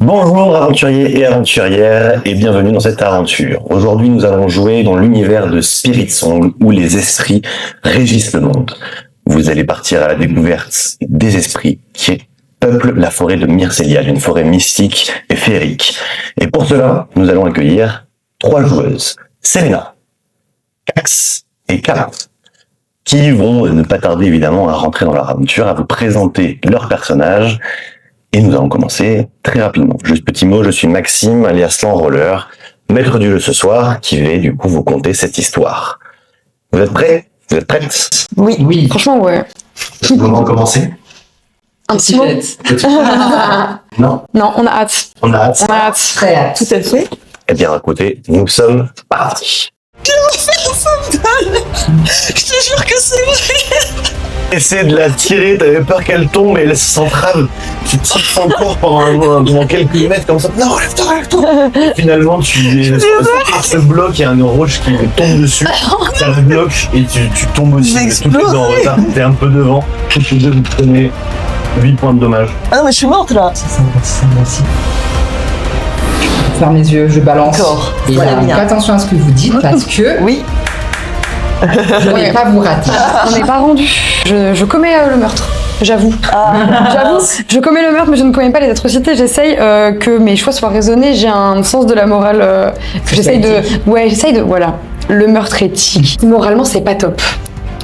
Bonjour aventuriers et aventurières et bienvenue dans cette aventure. Aujourd'hui nous allons jouer dans l'univers de Spirit Song où les esprits régissent le monde. Vous allez partir à la découverte des esprits qui peuplent la forêt de Myrcelial, une forêt mystique et féerique. Et pour cela, nous allons accueillir 3 joueuses, Selena, Cax et Kat, qui vont ne pas tarder évidemment à rentrer dans leur aventure, à vous présenter leur personnage. Et nous allons commencer très rapidement. Juste petit mot, je suis Maxime, alias l'Enrolleur, maître du jeu ce soir, qui vais du coup vous conter cette histoire. Vous êtes prêts? Vous êtes prêtes? Oui, franchement, ouais. C'est le moment de commencer? Un petit mot. Non, Non, on a hâte. on a hâte. On a hâte. Très hâte. Tout à fait. Eh bien, écoutez, nous sommes partis. Je te jure que c'est vrai. Essaie de la tirer, t'avais peur qu'elle tombe et elle s'entrave. Tu tires son corps pendant quelques mètres comme ça. Non, lève-toi. Finalement, par ce bloc, il y a un roche qui tombe dessus. Ça le bloque et tu tombes aussi. Toutes les deux en retard. T'es un peu devant. Toutes les deux, vous prenez 8 points de dommage. Ah non, mais je suis morte là. Ça merci. Ferme les yeux, je balance. D'accord. Et Voilà, bien. faites attention à ce que vous dites parce que Oui. je ne vais pas vous rater. On n'est pas rendu. Je commets le meurtre. J'avoue. J'avoue. Je commets le meurtre, mais je ne commets pas les atrocités. J'essaye que mes choix soient raisonnés. J'ai un sens de la morale que j'essaye de. Ouais, j'essaye de. Voilà. Le meurtre éthique. Moralement, c'est pas top.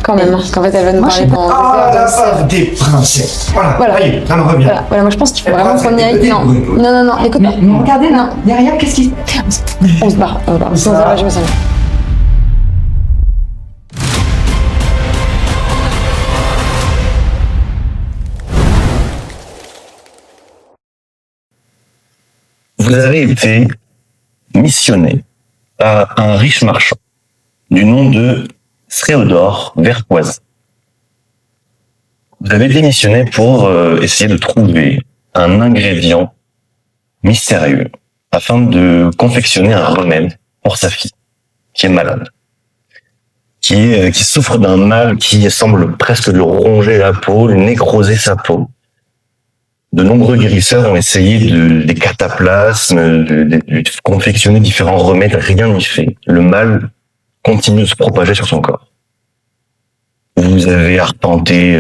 Quand même. Parce qu'en fait, elle va nous parler pendant. Ah, la bave des princesses. Voilà, Voilà. ça y est, ça me revient. Voilà, moi je pense qu'il faut vraiment qu'on y aille. Non, écoute. Mais regardez là, derrière, qu'est-ce qui... On se barre. On se barre. Je me sens. Vous avez été missionné par un riche marchand du nom de Sréodor Verpoise. Vous avez été missionné pour essayer de trouver un ingrédient mystérieux afin de confectionner un remède pour sa fille qui est malade, qui souffre d'un mal qui semble presque lui ronger la peau, lui nécroser sa peau. De nombreux guérisseurs ont essayé des cataplasmes, de confectionner différents remèdes, rien n'y fait. Le mal continue de se propager sur son corps. Vous avez arpenté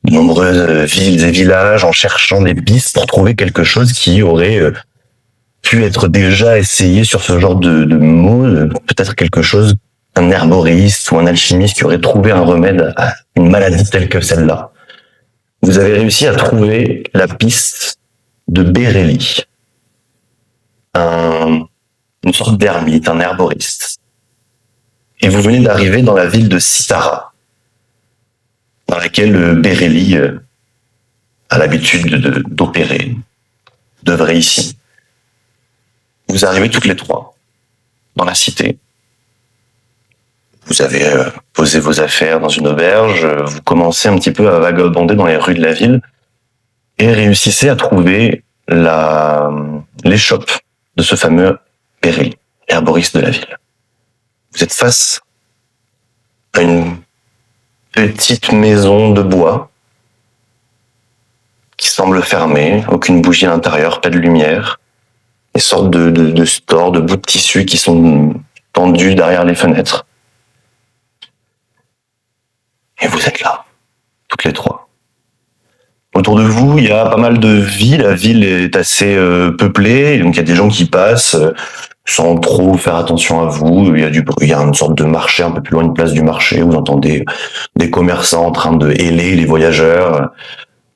de nombreuses villes et villages en cherchant des pistes pour trouver quelque chose qui aurait pu être déjà essayé sur ce genre de mots, peut-être quelque chose, un herboriste ou un alchimiste qui aurait trouvé un remède à une maladie telle que celle-là. Vous avez réussi à trouver la piste de Bérélie, une sorte d'ermite, un herboriste. Et vous venez d'arriver dans la ville de Cithara, dans laquelle Bérélie a l'habitude d'opérer, d'œuvrer ici. Vous arrivez toutes les 3 dans la cité. Vous avez posé vos affaires dans une auberge, vous commencez un petit peu à vagabonder dans les rues de la ville et réussissez à trouver l'échoppe de ce fameux Bérélie, herboriste de la ville. Vous êtes face à une petite maison de bois qui semble fermée, aucune bougie à l'intérieur, pas de lumière, des sortes de stores, de bouts de tissu qui sont tendus derrière les fenêtres. Et vous êtes là, toutes les 3. Autour de vous, il y a pas mal de vie. La ville est assez peuplée, donc il y a des gens qui passent sans trop faire attention à vous. Il y a du bruit, il y a une sorte de marché un peu plus loin, une place du marché. Vous entendez des commerçants en train de héler les voyageurs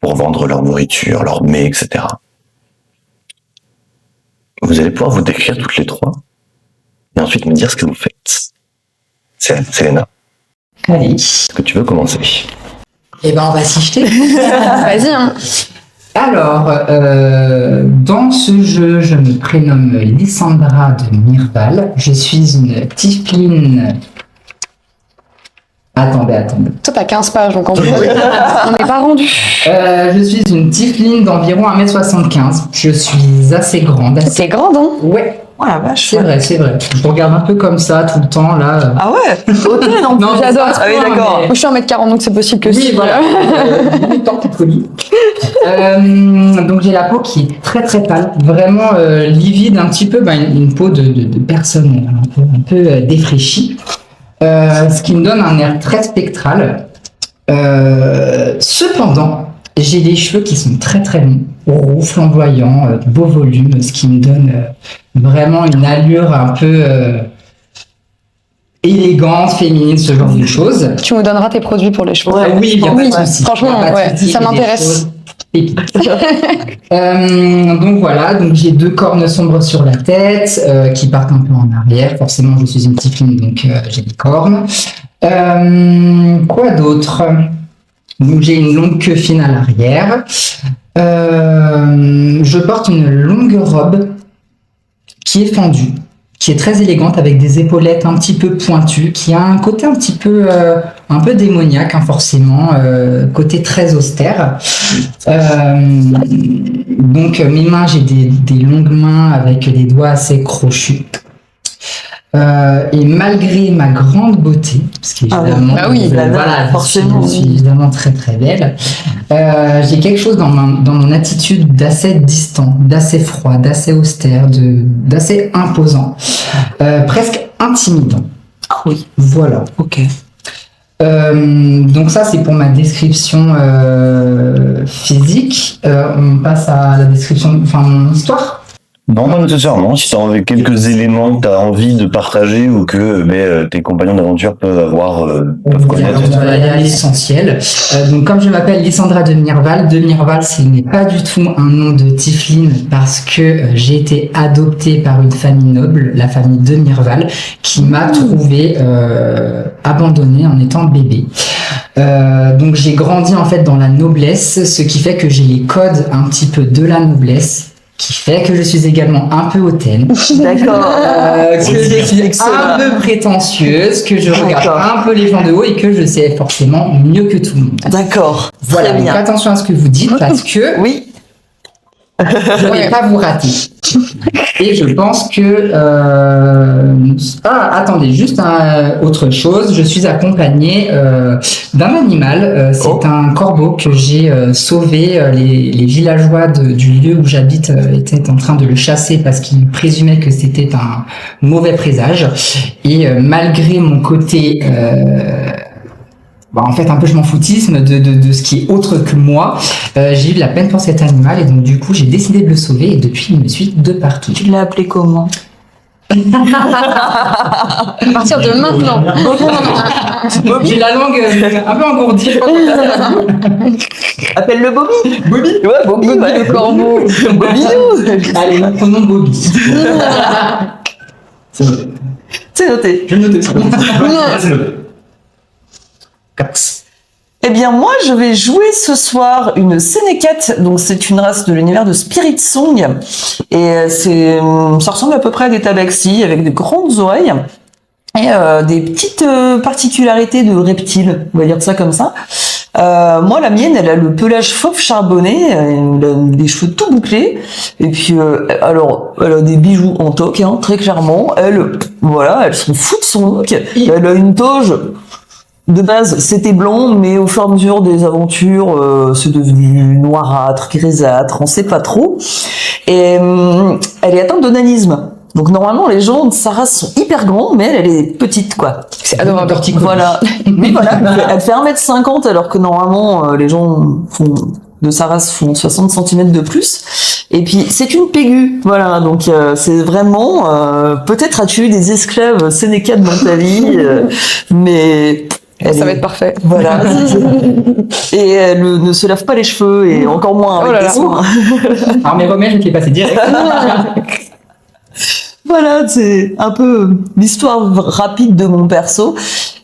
pour vendre leur nourriture, leurs mets, etc. Vous allez pouvoir vous décrire toutes les 3 et ensuite me dire ce que vous faites. Selena. Allez. Est-ce que tu veux commencer? Eh ben, on va s'y jeter. Vas-y, hein. Alors, dans ce jeu, je me prénomme Lysandra de Mirval. Je suis une tiefling Attendez. Toi, t'as 15 pages, donc en fait, on n'est pas rendu. Je suis une tiefling d'environ 1m75. Je suis assez grande. T'es grande, hein? Ouais, Oh la vache. c'est vrai. Je vous regarde un peu comme ça tout le temps, là. Ah ouais. Ok, non. Non, j'adore. Ah oui, d'accord. Moi, je suis 1m40, donc c'est possible que Oui, si. voilà. Tant que folie. Donc j'ai la peau qui est très très pâle, vraiment livide, un petit peu, une peau de personne un peu défraîchie, ce qui me donne un air très spectral. Cependant, j'ai des cheveux qui sont très très longs, roux, flamboyants, beau volume, ce qui me donne vraiment une allure un peu élégante, féminine, ce genre de choses. Tu me donneras tes produits pour les cheveux. Ouais, Oui, il y a oui, pas de souci. franchement, Il y a pas de ouais, souci, ça j'ai des m'intéresse. choses pépites. Donc voilà, donc j'ai 2 cornes sombres sur la tête qui partent un peu en arrière. Forcément, je suis une tiefling, donc j'ai des cornes. Quoi d'autre? Donc j'ai une longue queue fine à l'arrière. Je porte une longue robe qui est fendue, qui est très élégante avec des épaulettes un petit peu pointues, qui a un côté un peu démoniaque, hein, forcément, côté très austère. Donc mes mains, j'ai des longues mains avec des doigts assez crochus. Et malgré ma grande beauté, parce qu'évidemment, Ah oui, bah forcément. je suis évidemment très très belle, j'ai quelque chose dans mon attitude d'assez distant, d'assez froid, d'assez austère, d'assez imposant, presque intimidant. Ah oui. Voilà. Ok. Donc ça c'est pour ma description physique. On passe à la description, enfin mon histoire. Non, pas nécessairement. Si tu as quelques éléments que tu as envie de partager ou que tes compagnons d'aventure peuvent connaître. On va aller à l'essentiel. Donc, comme je m'appelle Lysandra de Mirval, ce n'est pas du tout un nom de Tiefling parce que j'ai été adoptée par une famille noble, la famille de Mirval, qui m'a trouvée abandonnée en étant bébé. Donc, j'ai grandi en fait dans la noblesse, ce qui fait que j'ai les codes un petit peu de la noblesse, qui fait que je suis également un peu hautaine, D'accord. que je suis Excellent. un peu prétentieuse, que je regarde D'accord. un peu les gens de haut et que je sais forcément mieux que tout le monde. D'accord. Voilà, Très donc bien. attention à ce que vous dites parce que Oui. je ne vais pas vous rater. Et je pense que... attendez, juste autre chose. Je suis accompagnée d'un animal. C'est un corbeau que j'ai sauvé. Les villageois du lieu où j'habite étaient en train de le chasser parce qu'ils présumaient que c'était un mauvais présage. Et malgré mon côté... en fait, un peu je m'en foutisme de ce qui est autre que moi. J'ai eu de la peine pour cet animal et donc du coup j'ai décidé de le sauver et depuis il me suit de partout. Tu l'as appelé comment? À partir de maintenant. J'ai la langue un peu engourdie. Appelle-le Bobby. Bobby. Ouais, Bobby, ouais. Le corbeau. Bobby. Allez, notre nom Bobby. C'est noté. C'est noté. Je le note. C'est noté. Cax. Eh bien, moi, je vais jouer ce soir une Sénécate. Donc, c'est une race de l'univers de Spirit Song. Et ça ressemble à peu près à des tabaxis avec de grandes oreilles et des petites particularités de reptiles. On va dire ça comme ça. Moi, la mienne, elle a le pelage fauve charbonné, elle a des cheveux tout bouclés. Et puis, alors, elle a des bijoux en toque, hein, très clairement. Elle s'en fout de son look. Elle a une toge. De base, c'était blanc, mais au fur et à mesure des aventures, c'est devenu noirâtre, grisâtre, on sait pas trop. Et elle est atteinte d'onanisme. Donc normalement, les gens de sa race sont hyper grands, mais elle est petite, quoi. C'est adorable. Voilà. Mais voilà, elle fait 1m50, alors que normalement, les gens de sa race font 60 cm de plus. Et puis, c'est une pégu. Voilà, donc c'est vraiment... peut-être as-tu eu des esclaves sénécates dans ta vie, mais... Ça va être parfait. Voilà. Et elle ne se lave pas les cheveux, et encore moins avec des soins. Alors mes remèdes, je te les passais direct. Voilà, c'est un peu l'histoire rapide de mon perso.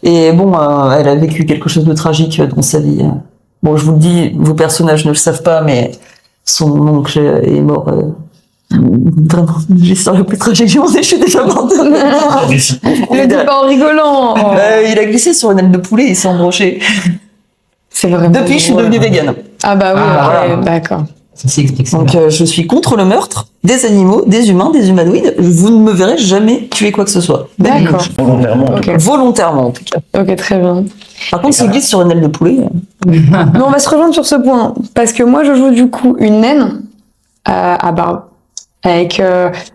Et bon, elle a vécu quelque chose de tragique dans sa vie. Bon, je vous le dis, vos personnages ne le savent pas, mais son oncle est mort Vraiment, l'histoire la plus tragique que j'ai montée, je suis déjà morte. Ne le dis pas en rigolant. Oh. Il a glissé sur une aile de poulet, il s'est embroché. C'est vraiment. Depuis, je suis devenue végane. Ah bah oui, Ah, ouais, d'accord. Ceci explique ça. Donc, je suis contre le meurtre des animaux, des humains, des humanoïdes. Vous ne me verrez jamais tuer quoi que ce soit. D'accord. Volontairement. Ok. Volontairement, en tout cas. Ok, très bien. Par contre, s'il glisse sur une aile de poulet, Mais on va se rejoindre sur ce point. Parce que moi, je joue du coup une naine à barbe. Avec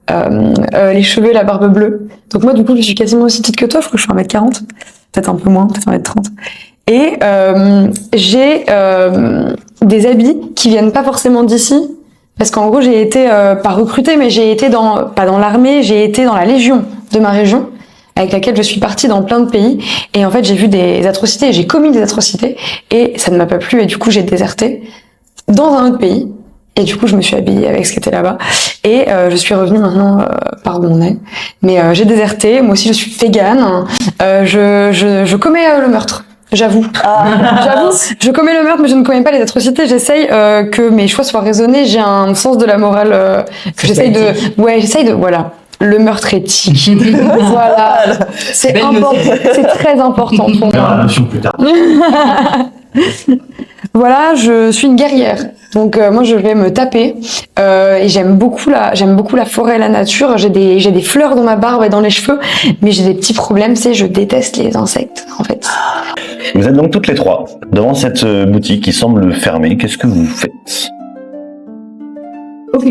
les cheveux et la barbe bleue. Donc moi, du coup, je suis quasiment aussi petite que toi. Je crois que je suis 1m40. Peut-être un peu moins, peut-être 1m30. Et j'ai des habits qui viennent pas forcément d'ici. Parce qu'en gros, j'ai été pas recrutée, mais j'ai été pas dans l'armée, j'ai été dans la légion de ma région, avec laquelle je suis partie dans plein de pays. Et en fait, j'ai vu des atrocités, j'ai commis des atrocités, et ça ne m'a pas plu, et du coup, j'ai déserté dans un autre pays. Et du coup, je me suis habillée avec ce qui était là-bas. Et je suis revenue maintenant par mon nez. Mais j'ai déserté, moi aussi je suis végane. Je commets le meurtre. J'avoue. J'avoue, je commets le meurtre, mais je ne commets pas les atrocités. J'essaye que mes choix soient raisonnés. J'ai un sens de la morale que j'essaye de... Ouais, j'essaye de... Voilà. Le meurtre éthique. Voilà. C'est très important pour moi. Plus tard. Voilà, je suis une guerrière. Donc moi je vais me taper et j'aime beaucoup la forêt et la nature. J'ai des fleurs dans ma barbe et dans les cheveux, mais j'ai des petits problèmes, c'est je déteste les insectes en fait. Vous êtes donc toutes les trois devant cette boutique qui semble fermée. Qu'est-ce que vous faites? Ok.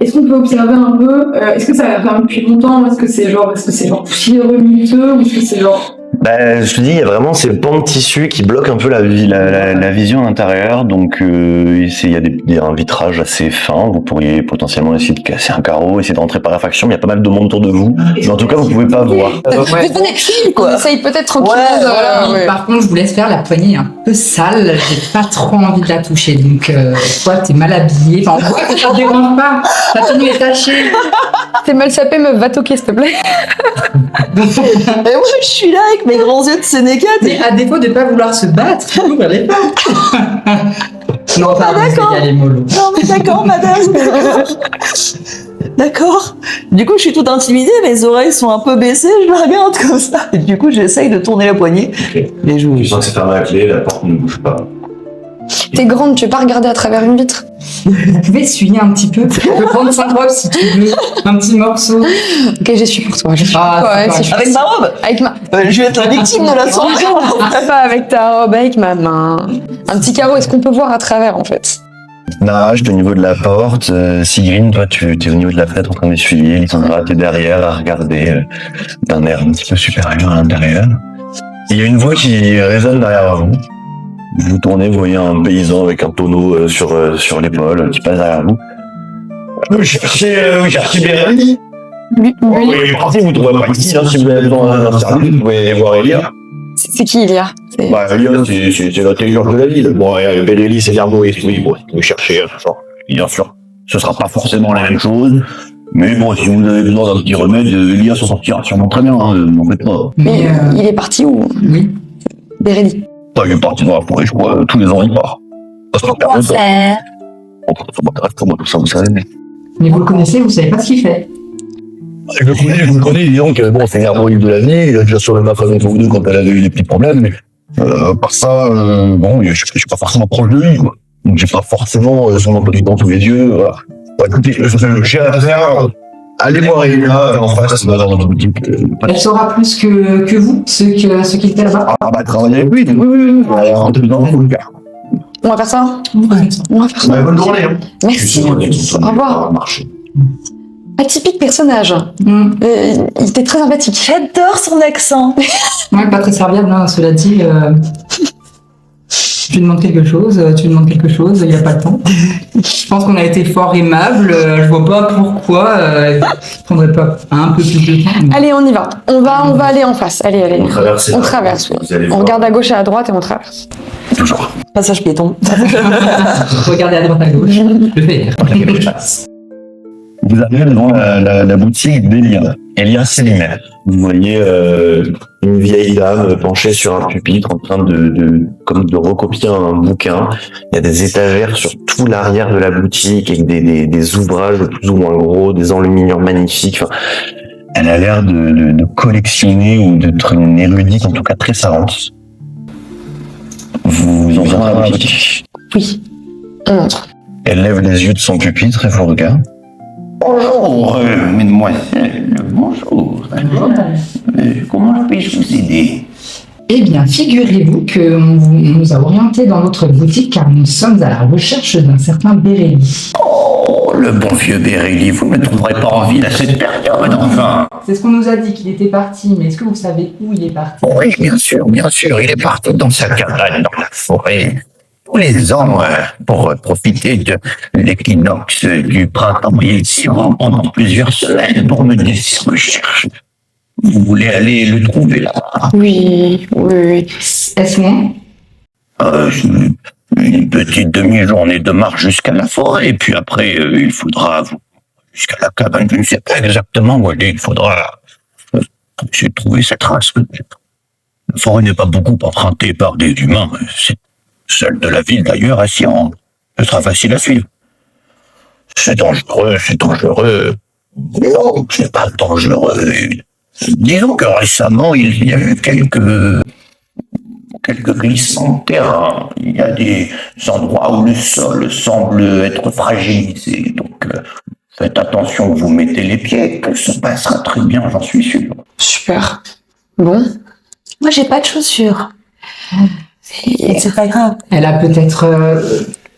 Est-ce qu'on peut observer un peu est-ce que ça va faire depuis longtemps? Est-ce que c'est genre poussiéreux, miteux, ou est-ce que c'est genre... Bah, je te dis, il y a vraiment ces pans de tissu qui bloquent un peu la vision à l'intérieur. Donc, il y a un vitrage assez fin. Vous pourriez potentiellement essayer de casser un carreau, essayer de rentrer par effraction. Il y a pas mal de monde autour de vous. Mais en tout cas, vous pouvez pas voir. Mais venez, on essaye peut-être tranquillement Ouais, Par contre, je vous laisse faire la poignée un peu sale. J'ai pas trop envie de la toucher. Donc, toi, t'es mal habillée. Enfin, en quoi ça te dérange pas? Ta tenue est tachée. T'es mal sapé, meuf, va toquer s'il te plaît. et moi, je suis là avec mes grands yeux de Sénécat. Mais à défaut de pas vouloir se battre, ouvre les portes. Non, pardon, je vais y aller mollo. Non, mais d'accord, madame. D'accord. Du coup, je suis toute intimidée, mes oreilles sont un peu baissées, je la regarde comme ça. Et du coup, j'essaye de tourner la poignée. Mais Tu sens que c'est fermé à clé, la porte ne bouge pas. T'es grande, tu veux pas regarder à travers une vitre? Vous pouvez essuyer un petit peu. Tu peux prendre 5 robes si tu veux. Un petit morceau. Ok, je suis pour toi. Je suis pour Ah, toi, c'est ouais, pas si je avec ma robe, Avec ma... je vais être la victime de la soirée. Pas avec ta robe, avec ma main. Un petit carreau, est-ce qu'on peut voir à travers en fait? Nage au niveau de la porte. Sigrine, toi, tu es au niveau de la fenêtre en train d'essuyer. Lysandra, t'es derrière à regarder d'un air un petit peu supérieur à l'intérieur. Il y a une voix qui résonne derrière vous. Vous vous tournez, vous voyez un paysan avec un tonneau sur l'épaule qui passe derrière vous. Vous cherchez Bérélie? Lui, Oui, partez, vous ne trouverez pas ici, hein, si vous avez besoin d'un service, vous pouvez voir Elia. c'est qui il y a? Bah, Elia, c'est l'intelligence de la ville. Bon, Bérélie, c'est l'herboriste, oui, bon, vous cherchez, bien sûr. Ce sera pas forcément la même chose. Mais bon, si vous avez besoin d'un petit remède, Elia s'en sortira sûrement très bien, hein, n'en faites pas. Mais il est parti où? Oui. Bérélie. Il est parti dans la forêt, je crois, tous les ans il part. Ça m'intéresse pas moi tout ça, vous savez. Mais vous le connaissez, vous savez pas ce qu'il fait. Je le connais, disons que bon, c'est l'herboriste de l'année, il a déjà sauvé ma femme entre vous deux quand elle avait eu des petits problèmes, mais par ça, bon, je suis pas forcément proche de lui, quoi. Donc j'ai pas forcément son emploi du temps sous les yeux, voilà. Bon, écoutez, j'ai à faire, allez voir Elia en face, dans notre boutique. Elle saura plus que vous, ce qu'il fait là-bas. Ah bah, travaillez avec lui, oui. En deux ans, faut le faire. On va faire ça? On va faire ça. Bonne journée, hein. Merci. Au revoir. Atypique personnage. Il était très sympathique. J'adore son accent. Ouais, pas très serviable, hein, cela dit. Tu demandes quelque chose, il n'y a pas le temps. Je pense qu'on a été fort aimable, je vois pas pourquoi je prendrais pas un peu plus de temps. Mais... Allez, on y va. On va aller en face. Allez. On traverse, oui. Vous allez On voir. regarde à gauche et à droite et on traverse. Toujours. Passage piéton. Regardez à droite à gauche. Je vais. Vous arrivez devant la boutique d'Elia. Elia Sélimer. Vous voyez une vieille dame penchée sur un pupitre en train comme de recopier un bouquin. Il y a des étagères sur tout l'arrière de la boutique avec des ouvrages plus ou moins gros, des enluminures magnifiques. Enfin, elle a l'air de collectionner ou d'être une érudite, en tout cas très savante. Vous entrez dans la boutique. Oui. On entre. Elle lève les yeux de son pupitre et vous regarde. Bonjour, mesdemoiselles, bonjour. Comment puis-je vous aider? Eh bien, figurez-vous qu'on nous a orientés dans notre boutique car nous sommes à la recherche d'un certain Béréli. Oh, le bon vieux Béréli, vous ne me trouverez pas en ville à cette période, enfin. C'est ce qu'on nous a dit qu'il était parti, mais est-ce que vous savez où il est parti? Oui, bien sûr, il est parti dans sa cabane dans la forêt. Tous les ans, pour profiter de l'équinoxe du printemps, il s'y rend pendant plusieurs semaines pour mener ses recherches. Vous voulez aller le trouver là-bas? Oui. Est-ce loin? Une petite demi-journée de marche jusqu'à la forêt, et puis après, il faudra vous jusqu'à la cabane. Je ne sais pas exactement où aller. Il faudra essayer de trouver cette trace. La forêt n'est pas beaucoup empruntée par des humains. C'est celle de la ville, d'ailleurs, à s'y rendre. Ce sera facile à suivre. C'est dangereux. Non, c'est pas dangereux. Disons que récemment, il y a eu quelques glissements de terrain. Il y a des endroits où le sol semble être fragilisé. Donc, faites attention où vous mettez les pieds, que ça passera très bien, j'en suis sûr. Super. Bon. Moi, j'ai pas de chaussures. Et c'est pas grave. Elle a peut-être...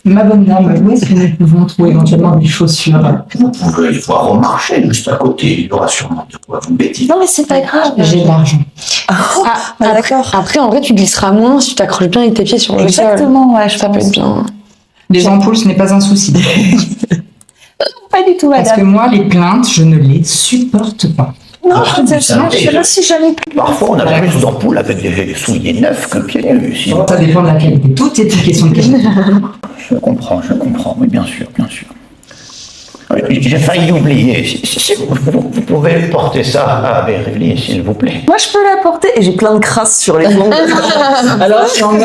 Ma bonne dame, où est-ce que nous pouvons trouver éventuellement des chaussures? Vous pouvez le voir au marché, juste à côté. Il y aura sûrement de quoi vous bêtiser. Non, mais c'est pas grave. J'ai de l'argent. D'accord. Après, en vrai, tu glisseras moins si tu t'accroches bien avec tes pieds sur le sol. Exactement, ouais, je Ça peut pense. être bien. Les ampoules, ce n'est pas un souci. Pas du tout, Parce que madame. moi, les plaintes, je ne les supporte pas. Non, vous je savez, ne suis jamais plus. Parfois, on a plus d'ampoules avec des souliers neufs que pieds nus. Sinon, Ça dépend de la qualité. Tout est une question de qualité. je comprends, oui, bien sûr. J'ai failli oublier. Si vous pouvez porter ça à Béréli, s'il vous plaît. Moi, je peux la porter et j'ai plein de crasses sur les ongles. Alors, je suis en mode...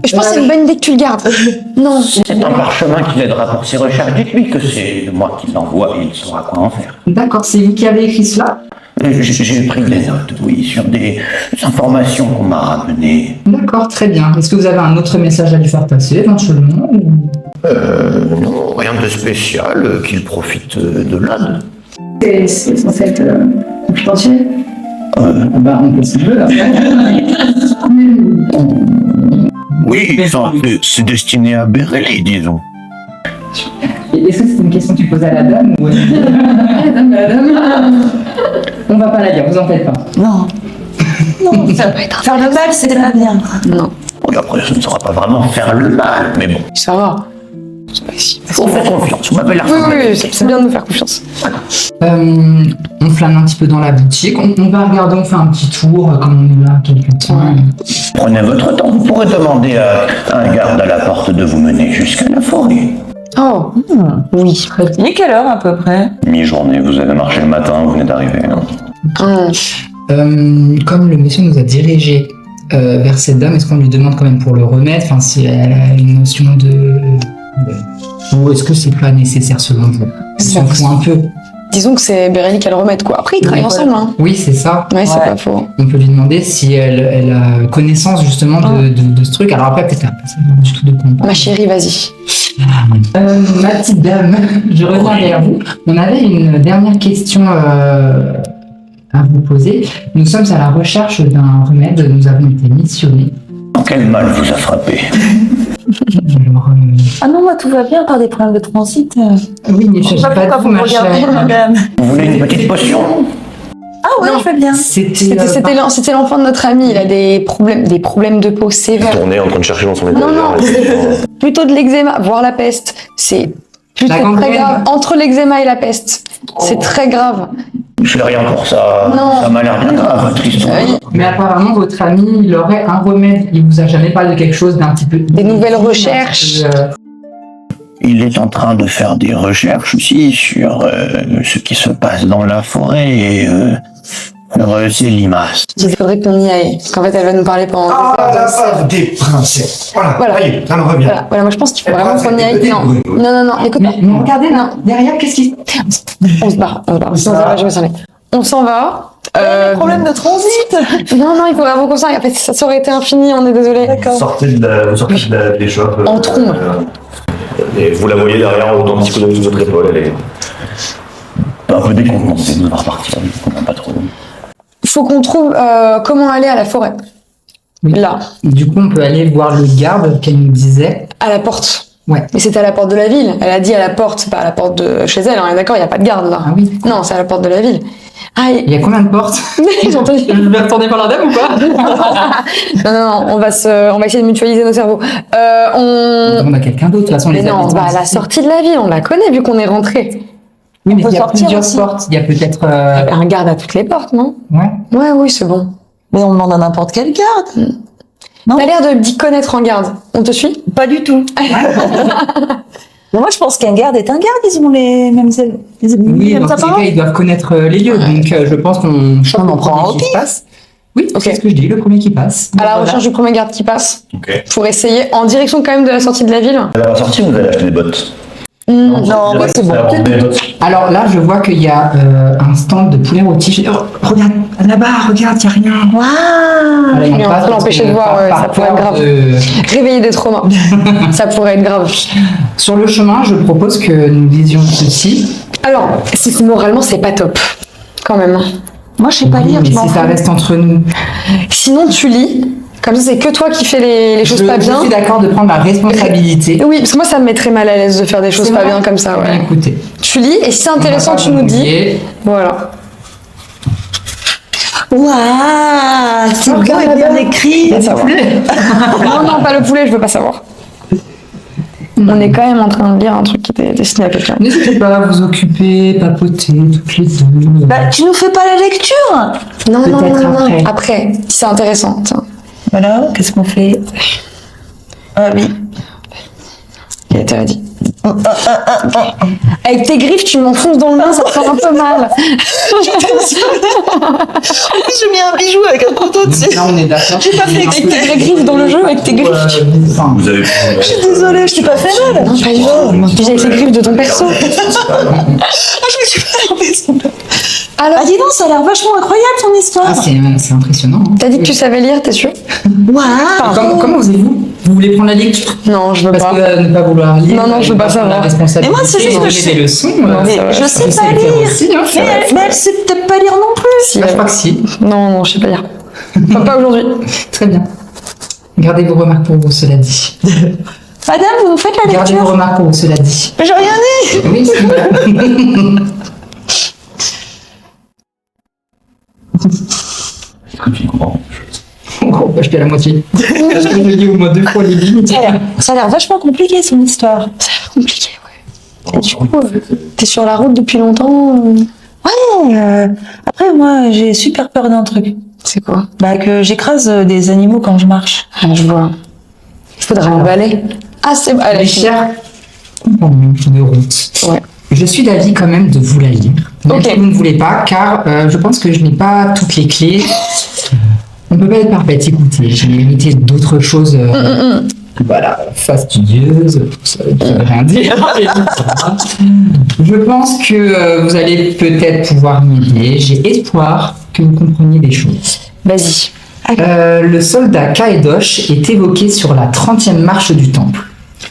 Je pense que c'est une bonne idée que tu le gardes. Non. C'est un parchemin qui l'aidera pour ses recherches. Dites-lui que c'est moi qui l'envoie et il saura quoi en faire. D'accord, c'est vous qui avez écrit cela? J'ai pris des notes, oui, sur des informations qu'on m'a ramenées. D'accord, très bien. Est-ce que vous avez un autre message à lui faire passer, éventuellement ou... Non, rien de spécial, qu'il profite de l'âne. C'est censé être confidentiel? Bah, on peut se jouer, là. Oui, enfin, c'est destiné à Béréli, disons. Et est-ce que c'est une question que tu poses à la dame ou... Madame. On va pas la dire, vous en faites pas. Non. Non, Ça va être faire le mal, c'était pas bien. Non. Oui, après, ce ne sera pas vraiment faire le mal, mais bon. Ça va. C'est pas si. Faut faire confiance, vous m'avez l'air Oui, c'est bien de nous faire confiance. On flâne un petit peu dans la boutique, on va regarder, on fait un petit tour, comme on est là quelques temps. Prenez votre temps, vous pourrez demander à un garde à la porte de vous mener jusqu'à la forêt. Oh. Oui. Il est quelle heure à peu près? Mi-journée, vous avez marché le matin, vous venez d'arriver. Comme le monsieur nous a dirigé vers cette dame, est-ce qu'on lui demande quand même pour le remettre, enfin si elle a une notion de... Ou est-ce que c'est pas nécessaire selon vous? On s'en fout un peu. Disons que c'est Béréli qui a le remette, quoi. Après, ils travaillent ensemble, hein. Oui, c'est ça. Ouais, c'est Ouais. pas faux. On peut lui demander si elle a connaissance justement de ce truc. Alors après, peut-être pas du tout de compte. Ma chérie, vas-y. Ma petite dame, je reviens vers vous. On avait une dernière question à vous poser. Nous sommes à la recherche d'un remède. Nous avons été missionnés. Quel mal vous a frappé? Alors, Ah non, moi tout va bien par des problèmes de transit. oui, mais je Je sais sais pas pas de pourquoi vous, vous me ma regardez, chère. madame. Vous voulez une petite potion? Ah ouais, je vais bien. C'était l'enfant de notre ami. Il a des problèmes de peau sévères. Tourné en train de chercher dans son étagère. Non, plutôt de l'eczéma, voire la peste. C'est plutôt La très gangrène. grave. Entre l'eczéma et la peste. C'est très grave. Je fais rien pour ça. Non. Ça m'a l'air bien grave, Tristan. Oui. Mais apparemment, votre ami, il aurait un remède. Il vous a jamais parlé de quelque chose d'un petit peu... Des nouvelles recherches. il est en train de faire des recherches aussi sur ce qui se passe dans la forêt et c'est limace. Il faudrait qu'on y aille. Parce qu'en fait, elle va nous parler pendant des Ah, heures. la bave des princesses. Voilà, Voilà. ça y est, ça me revient. Voilà, moi je pense qu'il faut Elle vraiment passe qu'on y avec aille. des Non, bruits. non, écoute, Mais regardez là, derrière, qu'est-ce qui... on se barre. Sinon, ça va jamais s'en aller. On s'en va. Problème de transit. Non, il faut vraiment qu'on s'en aille. En fait, ça aurait été infini, on est désolé. D'accord. Vous sortez de la d'échoppe. En trombe. Et vous la voyez derrière, dans un petit coup de votre épaule, elle est un peu décontenancée de devoir partir, je comprends pas trop. Il faut qu'on trouve comment aller à la forêt. Oui. Là, Du coup, on peut aller voir le garde qu'elle nous disait. à la porte. Ouais. Mais c'était à la porte de la ville. Elle a dit à la porte, c'est pas à la porte de chez elle, on est d'accord, il n'y a pas de garde là. Ah oui. Non, c'est à la porte de la ville. Ah, Il y a combien de portes? j'ai entendu. Je vais retourner par la dame ou pas? Non, on va essayer de mutualiser nos cerveaux. On demande à quelqu'un d'autre, de toute façon, Mais les non, on habitants va à la ici. sortie de la ville, on la connaît vu qu'on est rentré. Oui, mais peut il y a sortir plusieurs aussi. portes. Il y a peut-être... Un garde à toutes les portes, non? Ouais. Ouais, oui, c'est bon. Mais on demande à n'importe quel garde. Non. T'as l'air d'y connaître en garde. On te suit? Pas du tout. Mais moi, je pense qu'un garde est un garde. Ils ont les mêmes, Oui, mêmes dans tous les cas, apparences. ils doivent connaître les lieux. Donc, je pense qu'on chope On en le prend un premier au qui pif. passe. Oui, Ok. c'est ce que je dis, le premier qui passe. À la Voilà. recherche du premier garde qui passe. Ok. Pour essayer, en direction quand même de la sortie de la ville. À la sortie, vous allez acheter des bottes. Non, moi, c'est bon. Des bottes. Alors là, je vois qu'il y a un stand de poulet rôti. Oh, regarde, là-bas, regarde, il n'y a rien. Waouh. Voilà, Mais on passe peut parce l'empêcher que de voir, ouais, par ça pourrait peur être grave. Réveiller des traumas. Ça pourrait être grave. Sur le chemin, je propose que nous disions ceci. Alors, moralement, c'est pas top. Quand même. Moi, je sais pas Oui, lire. mais Je m'en si ça fous. reste entre nous. Sinon, tu lis. Comme ça, c'est que toi qui fais les choses pas Je bien. suis d'accord de prendre la responsabilité. Oui, parce que moi, ça me mettrait mal à l'aise de faire des choses C'est pas vrai bien comme ça. Bien, Ouais. écoutez. Tu lis et si c'est intéressant, On va tu pas nous dis. oublier. Voilà. Waouh, c'est beau Regarde et bien là-bas. écrit. Je veux savoir. Non, pas le poulet, je veux pas savoir. On est quand même en train de lire un truc qui était destiné à quelqu'un. N'hésitez pas à vous occuper, papoter toutes les deux. Bah, tu nous fais pas la lecture. Non, Peut-être après. Après, si c'est intéressant. Tiens. Voilà, qu'est-ce qu'on fait? Ah oui. Il a été dit. Avec tes griffes, tu m'enfonces dans le main, ça te fait un peu mal. J'ai mis un bijou avec un couteau dessus. Là, on est d'accord. J'ai pas fait Avec tes vraies griffes dans le jeu, avec tes griffes. Vous avez Je suis désolée, je t'ai pas fait mal. Non, pas du tout. Puis avec les griffes de ton perso. Ah, je me suis pas fait. Alors, Ah, dis donc, ça a l'air vachement incroyable ton histoire. Ah, c'est impressionnant. Hein. t'as dit que tu savais lire, t'es sûr? Waouh. Comment osez-vous? Vous voulez prendre la lecture? Non, je veux Parce pas. que ne pas vouloir lire. Non, je veux pas savoir. La responsabilité. Mais moi, c'est juste que donner je- des leçons. Mais ça va. je sais je pas le faire lire. aussi, hein, je sais. Mais elle sait peut-être pas lire non plus. Si, Bah, je crois que si. Non, je sais pas lire. Pas aujourd'hui. Très bien. Gardez vos remarques pour vous, cela dit. Madame, vous nous faites la Gardez vos lecture. remarques pour vous, cela dit. Mais j'ai rien dit. Oui, c'est vrai. Oh, bah, je fais la moitié. Parce que je le dis au moins 2 fois les limites. Ça a l'air vachement compliqué son histoire. Compliqué, ouais. Et du coup, t'es sur la route depuis longtemps Ouais, après, moi, j'ai super peur d'un truc. C'est quoi? Bah, que j'écrase des animaux quand je marche. Ah, je vois. Il faudrait un balai. Ah, c'est bon. Mes Allez, chers compagnons de route, Ouais. je suis d'avis quand même de vous la lire. Même Ok. si vous ne voulez pas, car je pense que je n'ai pas toutes les clés. On peut pas être parfaite. Écoutez, j'ai hérité d'autres choses. Voilà, fastidieuses, ça veut rien dire. Je pense que vous allez peut-être pouvoir m'aider. J'ai espoir que vous compreniez des choses. Vas-y. Le soldat Kaedosh est évoqué sur la 30e marche du temple.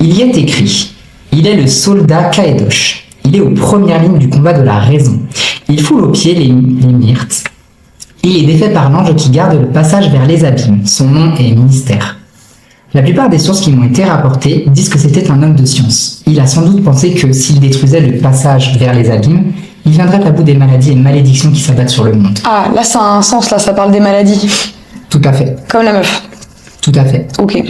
Il y est écrit « Il est le soldat Kaedosh. Il est aux premières lignes du combat de la raison. Il foule aux pieds les myrtes. Il est défait par l'ange qui garde le passage vers les abîmes. Son nom est Mystère. » La plupart des sources qui m'ont été rapportées disent que c'était un homme de science. Il a sans doute pensé que s'il détruisait le passage vers les abîmes, il viendrait à bout des maladies et malédictions qui s'abattent sur le monde. Ah, là, ça a un sens, là, ça parle des maladies. Tout à fait, Comme la meuf. tout à fait. Ok.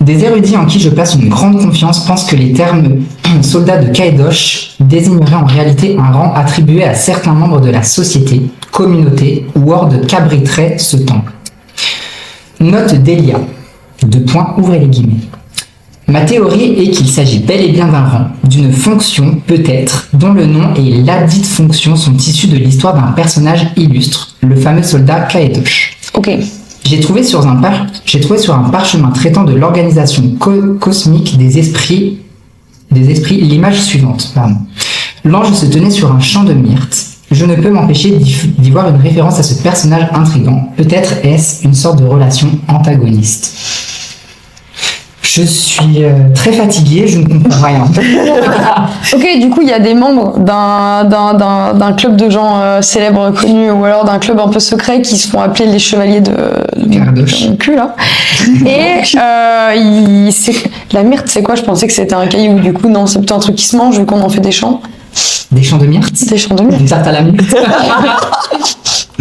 Des érudits en qui je place une grande confiance pensent que les termes soldats de Kaedosh désigneraient en réalité un rang attribué à certains membres de la société, communauté ou horde qu'abriterait ce temple. Note d'Elia. Ouvrez les guillemets. Ma théorie est qu'il s'agit bel et bien d'un rang, d'une fonction, peut-être, dont le nom et ladite fonction sont issus de l'histoire d'un personnage illustre, le fameux soldat Kaedosh. Ok. J'ai trouvé sur un parchemin traitant de l'organisation cosmique des esprits l'image suivante. Pardon. L'ange se tenait sur un champ de myrte. Je ne peux m'empêcher d'y voir une référence à ce personnage intrigant. Peut-être est-ce une sorte de relation antagoniste. Je suis très fatiguée, je ne comprends rien. Ok, du coup, il y a des membres d'un club de gens célèbres, connus, ou alors d'un club un peu secret qui se font appeler les chevaliers de mon cul, là. Et la myrte, c'est quoi? Je pensais que c'était un caillou. Du coup, non, c'est plutôt un truc qui se mange, vu qu'on en fait des champs. Des champs de myrte? Des champs de myrte. Une tarte à la myrte.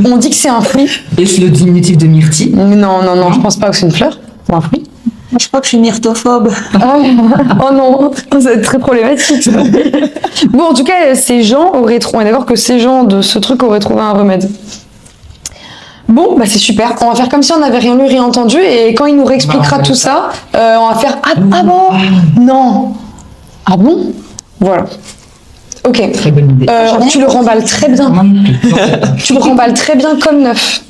On dit que c'est un fruit. Est-ce le diminutif de myrtille? Non, je pense pas que c'est une fleur. C'est un fruit. Je crois que je suis myrtophobe. Ah ouais. Oh non, ça va être très problématique. Ça. Bon, en tout cas, ces gens auraient trouvé. On est d'accord que ces gens de ce truc auraient trouvé un remède. Bon, bah c'est super. On va faire comme si on n'avait rien lu, rien entendu, et quand il nous réexpliquera tout ça, on va faire ah bon, non, ah bon, voilà. Ok. Très bonne idée. Tu le remballes très bien. Tu le remballes très bien comme neuf.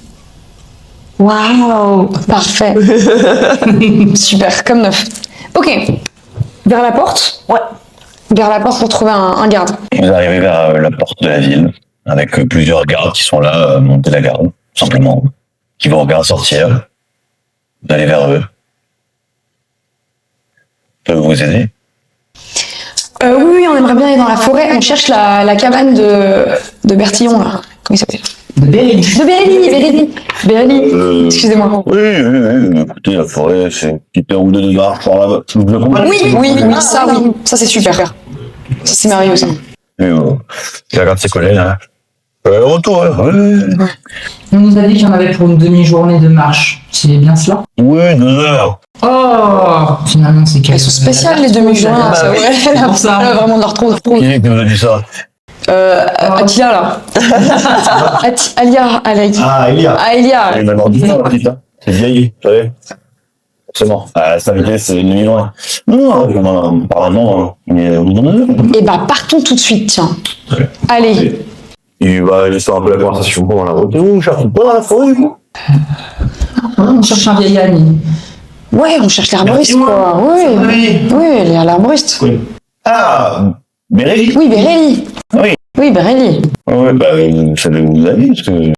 Waouh. Parfait. Super, comme neuf. Ok. Vers la porte. Ouais. Vers la porte pour trouver un garde. Vous arrivez vers la porte de la ville, avec plusieurs gardes qui sont là, monter la garde, simplement, qui vous regardent sortir. Vous allez vers eux. Peut vous aider? Oui, on aimerait bien aller dans la forêt. On cherche la cabane de Bertillon, là. Comment il s'appelle? De Bérélie. De Bérélie. Excusez-moi. Oui, écoutez, la forêt, c'est une petite heure ou deux de marche par là-bas. Je vous accompagne? Oui, ça c'est super. Ça c'est merveilleux, ça. Et il regarde ses collègues, là. Retour, ouais. On nous a dit qu'il y en avait pour une demi-journée de marche. C'est bien cela? Oui, 2 heures. Oh, finalement, c'est Elles sont spéciales, les demi-journées. Ah, Ouais, c'est pour ça. elle a vraiment de leur trop. Qui est qui vous a dit ça? Atia, là. Alia. Ah, Elia. Elia. Il m'a mordu ça, dit ça. C'est vieilli, vous savez. Forcément. À sa vitesse, c'est une demi-journée. Non, apparemment, il est au bout d'un heure. Eh bah, partons tout de suite, tiens. Ouais. Allez. Il va laisser un peu la conversation pendant la route. Vous cherchez pas dans la forêt, vous? On cherche un vieil ami. Ouais, on cherche l'herboriste, quoi. Oui, elle est à l'herboriste. Oui. Ah, Bérélie. Oui, Bérélie. Oui, Bérélie. Ouais, bah, vous savez où vous allez, parce que...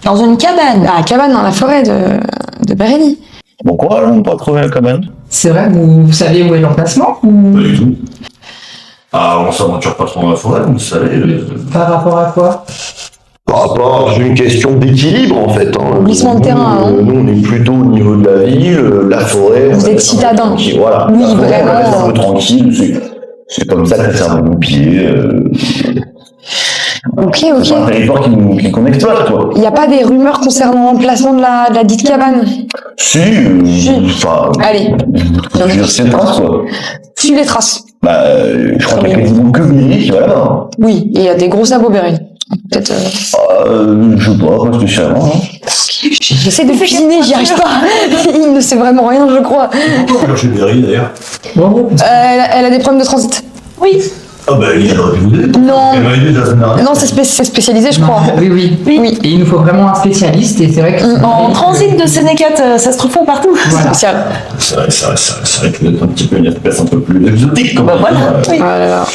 Dans une cabane. Ah, cabane dans la forêt de Bérélie. Bon courage, on va trouver la cabane. C'est vrai que vous savez où est l'emplacement ou Pas du tout. Ah, on s'aventure pas trop dans la forêt, vous savez. par rapport à quoi? Par rapport à une question d'équilibre, en fait. Glissement de terrain, hein. Nous, on est plutôt au niveau de la ville, la forêt. Vous êtes citadin. Voilà. Oui, La forêt, vraiment. on reste un peu tranquille. C'est comme ça que ça sert de pied. Ok. C'est un territoire qu'on exploite, quoi. Il n'y a pas des rumeurs concernant l'emplacement de la dite cabane? Si. Enfin. Allez. Je sais pas, quoi. Suis les traces. Bah, je crois qu'il y a quasiment que Bérélie qui va là-bas. Oui, et il y a des gros sabots Bérélie. Peut-être. Je sais pas spécialement. Hein. J'essaie de cuisiner, j'y arrive pas. Il ne sait vraiment rien, je crois. Pourquoi chercher Bérélie, d'ailleurs? Elle a des problèmes de transit. Oui. Ah, bah, Elia, elle aurait pu vous aider. Non. Elle m'a aidé la semaine dernière. Non, c'est spécialisé, je crois. Oui. Oui. Et il nous faut vraiment un spécialiste et c'est vrai que... En transit de Sénécat, ça se trouve pas partout. Voilà. Spécial. C'est vrai que d'être un petit peu une espèce un peu plus exotique, comme Bah on voilà. dit. Oui. Ah là là.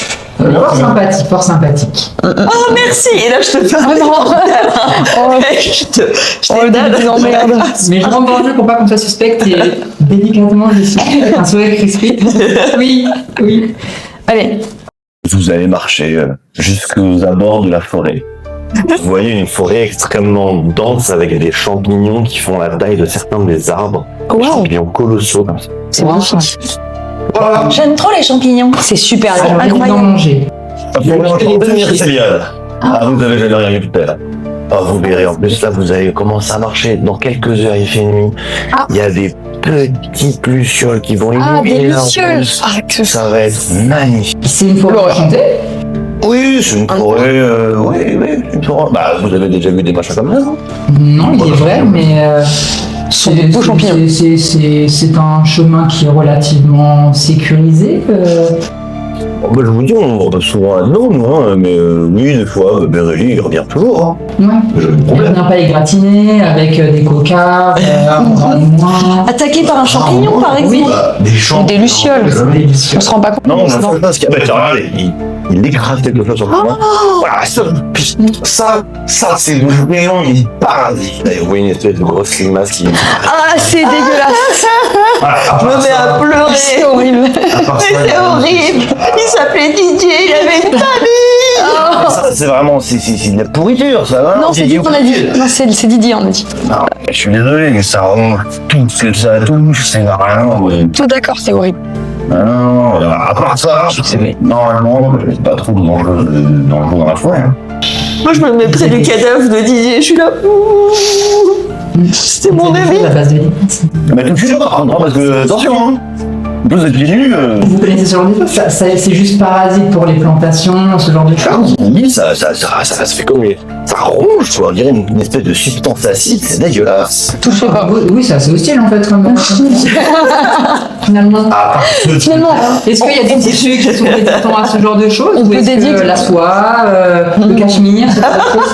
Fort sympathique. Oh merci. Et là je te fais Ah non. Oh, je te oh, des emmerdes. Mais je rentre dans le jeu pour pas qu'on soit suspecte et délicatement je suis un sourire crispé. Oui. Allez. Vous allez marcher jusqu'aux abords de la forêt. Vous voyez une forêt extrêmement dense avec des champignons qui font la taille de certains des arbres. Des Wow. champignons colossaux comme ça. C'est magnifique. J'aime trop les champignons. C'est super. J'ai envie d'en incroyable. manger. Vous avez jamais rien vu tout à l'heure. Ah, vous verrez, en plus là, vous allez commencer à marcher. Dans quelques heures, il fait nuit. Ah. Il y a des petites lucioles qui vont Ah, illuminer la délicieux. route. Ah, que Ça va être magnifique. C'est une forêt L'horreur. enchantée. Oui, c'est une forêt. Oui, une forêt. Bah, vous avez déjà vu des machins comme ça, non? Non, il est vrai, mais Ce sont de beaux champignons. C'est un chemin qui est relativement sécurisé. Bah, je vous dis, on va souvent à Nome, hein, mais oui, des fois, Bérélie, il revient toujours. Hein. Ouais. J'ai pas de On problème. vient pas égratigner avec des cocards, en moins. Attaqué par un champignon, par exemple. Oui. Des champs. Des lucioles. On se rend pas compte. Non, mais on c'est a dans- fait parce qu'il regarde, il écrase quelque chose sur le chemin. Voilà, ça, c'est le géant du paradis. Là, vous voyez une espèce de grosse limace qui. Ah, c'est dégueulasse. Je me mets à pleurer. C'est horrible. Mais c'est horrible. Il s'appelait Didier, il avait une famille. Ça, c'est vraiment, c'est de la pourriture, ça va. Non, c'est Didier qu'on a dit. Non, c'est Didier, on a dit. Non, je suis désolé, mais ça ronge tout ce que ça touche, c'est vraiment. Tout d'accord, c'est horrible. Non, à part ça, normalement, c'est pas trop dangereux dans la forêt. Hein. Moi, je me mets près du cadavre de Didier, je suis là. C'était mon bébé. La base de limace. Mais tout de suite, par contre, parce que, attention, hein. Vous êtes pieds nus. Vous connaissez ce genre de choses c'est juste parasite pour les plantations, ce genre de choses. Oui, ça se fait comme ça ronge, quoi. On dirait une espèce de substance acide, c'est dégueulasse. Touchez pas. Oui, c'est assez hostile en fait, quand même. Finalement. À part ce Finalement, Est-ce qu'il y a des tissus qui sont résistants à ce genre de choses On ou peut est-ce dédier que que- la soie, le cachemire, ce genre de choses,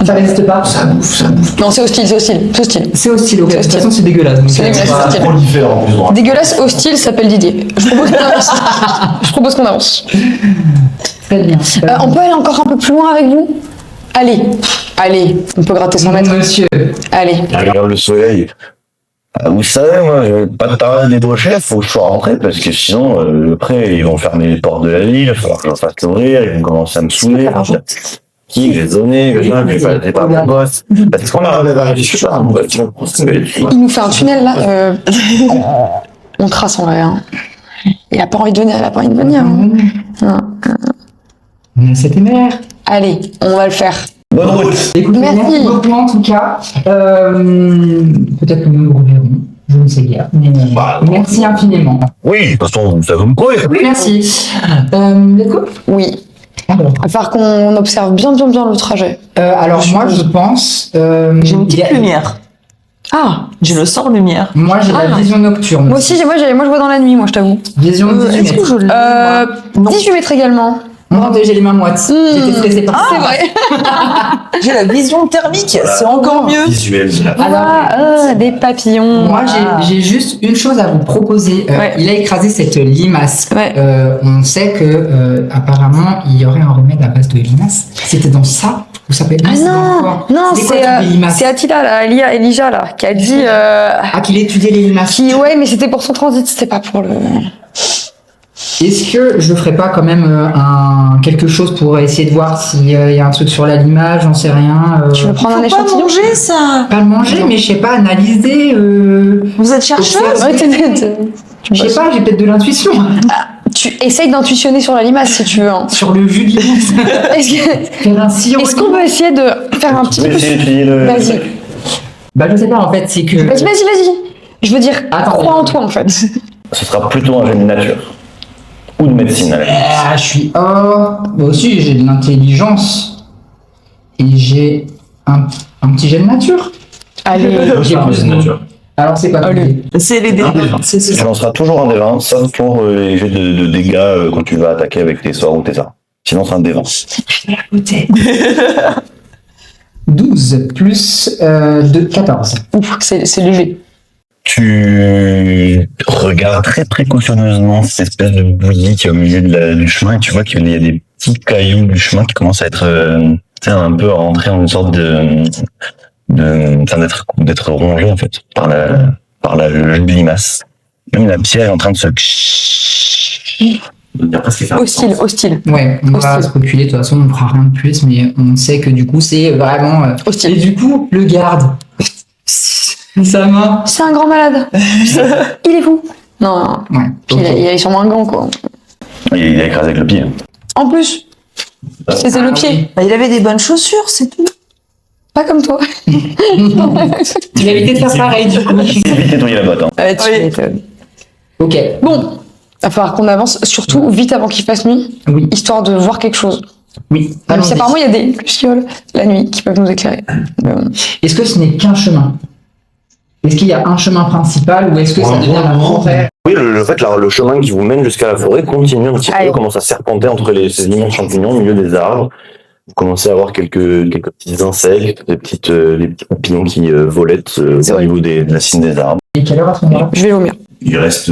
ça résiste pas ça bouffe. non, c'est hostile, c'est hostile, c'est hostile. C'est hostile, ok. De toute hostile. façon, c'est dégueulasse. Donc, C'est dégueulasse, c'est hostile. Prolifère en plus. Dans Dégueulasse, hostile, s'appelle Didier. Je propose qu'on avance. Je propose qu'on avance. Très bien. On peut aller encore un peu plus loin avec vous? Allez, on peut gratter 100 mètres. Monsieur, Allez. Regarde le soleil. Ah, vous savez, moi, je vais pas de tarder débauché, faut que je sois rentré, parce que sinon, après, ils vont fermer les portes de la ville, il va falloir que je fasse l'ouvrir, ils vont commencer à me saouler. Qui j'ai donné, j'ai pas mon boss. Parce qu'on a vérifié ça, mon boss. Il nous fait un tunnel là. On trace en vrai. Hein. Il a pas envie de venir, il a pas envie de venir. Hein. Non. c'est téméraire. Allez, on va le faire. Bonne route. Écoutez, Merci. merci beaucoup en tout cas. Peut-être que nous nous reverrons. Je ne sais guère. Mais merci infiniment. Oui, de toute façon, ça vous me courir. Oui, merci. Let's go. Oui. Alors, Il va falloir qu'on observe bien le trajet. alors moi, je pense. J'ai une il y a- petite lumière. Ah, J'ai le sort lumière. Moi, j'ai la Ah. vision nocturne. moi aussi, moi je vois dans la nuit, moi je t'avoue. Vision 18 Est-ce que mètres. je l'ai moi Non. 18 mètres également. Moi, j'ai les mains moites. J'étais stressée par C'est ça. vrai. J'ai la vision thermique, c'est encore mieux. visuel. Des papillons. Moi, Ah. j'ai juste une chose à vous proposer. Ouais. Il a écrasé cette limace. Ouais. On sait que apparemment, il y aurait un remède à base de limace. C'était dans ça ou ça peut être Ah c'est dans non, quoi non, C'était quoi, le truc des limaces c'est Attila, là, Elijah, là, qui a dit. Ah, qu'il étudiait les limaces. Ouais, mais c'était pour son transit, c'était pas pour le. Est-ce que je ferais pas quand même quelque chose pour essayer de voir s'il y a un truc sur la limage, j'en sais rien. Tu veux prendre un Faut pas échantillon? manger ça. Pas le manger, mais je sais pas, analyser. Vous êtes chercheuse? Ouais, Je sais pas, j'ai peut-être de l'intuition Tu essayes d'intuitionner sur la limace si tu veux. Hein. sur le jus de limace. Faire un sirop. Est-ce qu'on peut essayer de faire un petit Je vais peu. essayer d'utiliser le. Vas-y, Bah, je sais pas, en fait, c'est que. vas-y. Je veux dire, Attends. crois en toi en fait. Ce sera plutôt un génie de nature. Ou de médecine, à la limite. Ah, je suis. Oh, moi aussi, j'ai de l'intelligence. Et j'ai un petit jet de nature. Allez, J'ai Ah, plus c'est de nature. Alors, c'est pas Allez. C'est les dés. C'est Tu ça. lanceras toujours un des 20, sauf pour les jets de dégâts quand tu vas attaquer avec tes sorts ou tes armes. Sinon, c'est un des 20. 12 plus 2, 14. ouf, c'est léger. Tu regardes très précautionneusement cette espèce de bouillie qui est au milieu du chemin et tu vois qu'il y a des petits cailloux du chemin qui commencent à être tu sais, un peu à rentrer en une sorte d'être rongé en fait par la limace. Même la pierre est en train de se Il y a presque fait un Hostile. Ouais, on va Hostile. se reculer, de toute façon, on fera rien de plus, mais on sait que du coup, c'est vraiment. Et Hostile. du coup, le garde. Sa main. C'est un grand malade. Il est fou. Non, Ouais. puis ok. il est sûrement un gant quoi. il a écrasé avec le pied. En plus, c'était le Ah, pied. Bah, il avait des bonnes chaussures, c'est tout. Pas comme toi. Tu vas éviter de faire pareil, du coup. Vite nettoyer la botte. Hein. Tu Oui. m'étonnes. Ok. Bon, va falloir qu'on avance, surtout vite avant qu'il fasse nuit, Oui. histoire de voir quelque chose. Oui. Même si allons-y. apparemment il y a des lucioles la nuit qui peuvent nous éclairer. Mais bon. Est-ce que ce n'est qu'un chemin? Est-ce qu'il y a un chemin principal ou est-ce que ça devient la forêt? Oui, le chemin qui vous mène jusqu'à la forêt continue un petit peu, commence à serpenter entre ces immenses champignons au milieu des arbres. Vous commencez à avoir quelques petits insectes, des petits papillons qui volettent au niveau de la cime des arbres. Et quelle heure à ce moment-là? Je vais vomir. Il reste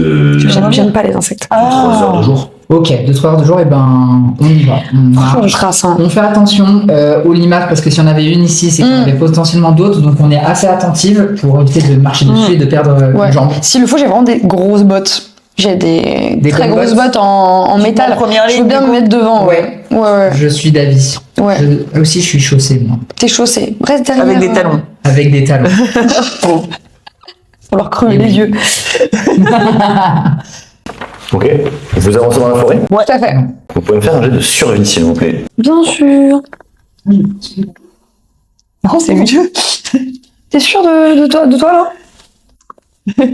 J'aime pas les insectes. 3 heures de jour. Ok, 2-3 heures de jour, et ben on y va. On marche. On trace, hein. On fait attention aux limaces parce que si on avait une ici, c'est qu'il y en avait potentiellement d'autres, donc on est assez attentive pour éviter de marcher dessus et de perdre une jambe. S'il le faut, j'ai vraiment des grosses bottes. J'ai des très bonnes grosses bottes en métal. première Je veux ligne, bien du me coup. mettre devant. Ouais. Je suis d'avis. Ouais. Aussi, je suis chaussée, moi. T'es chaussé. Reste derrière. Avec des talons. Avec des talons. Pour leur crever les yeux. Ok. Vous avancez dans la forêt. Tout à fait. Vous pouvez me faire un jet de survie, s'il vous plaît. Bien sûr. Non, c'est mieux. T'es sûr de toi là?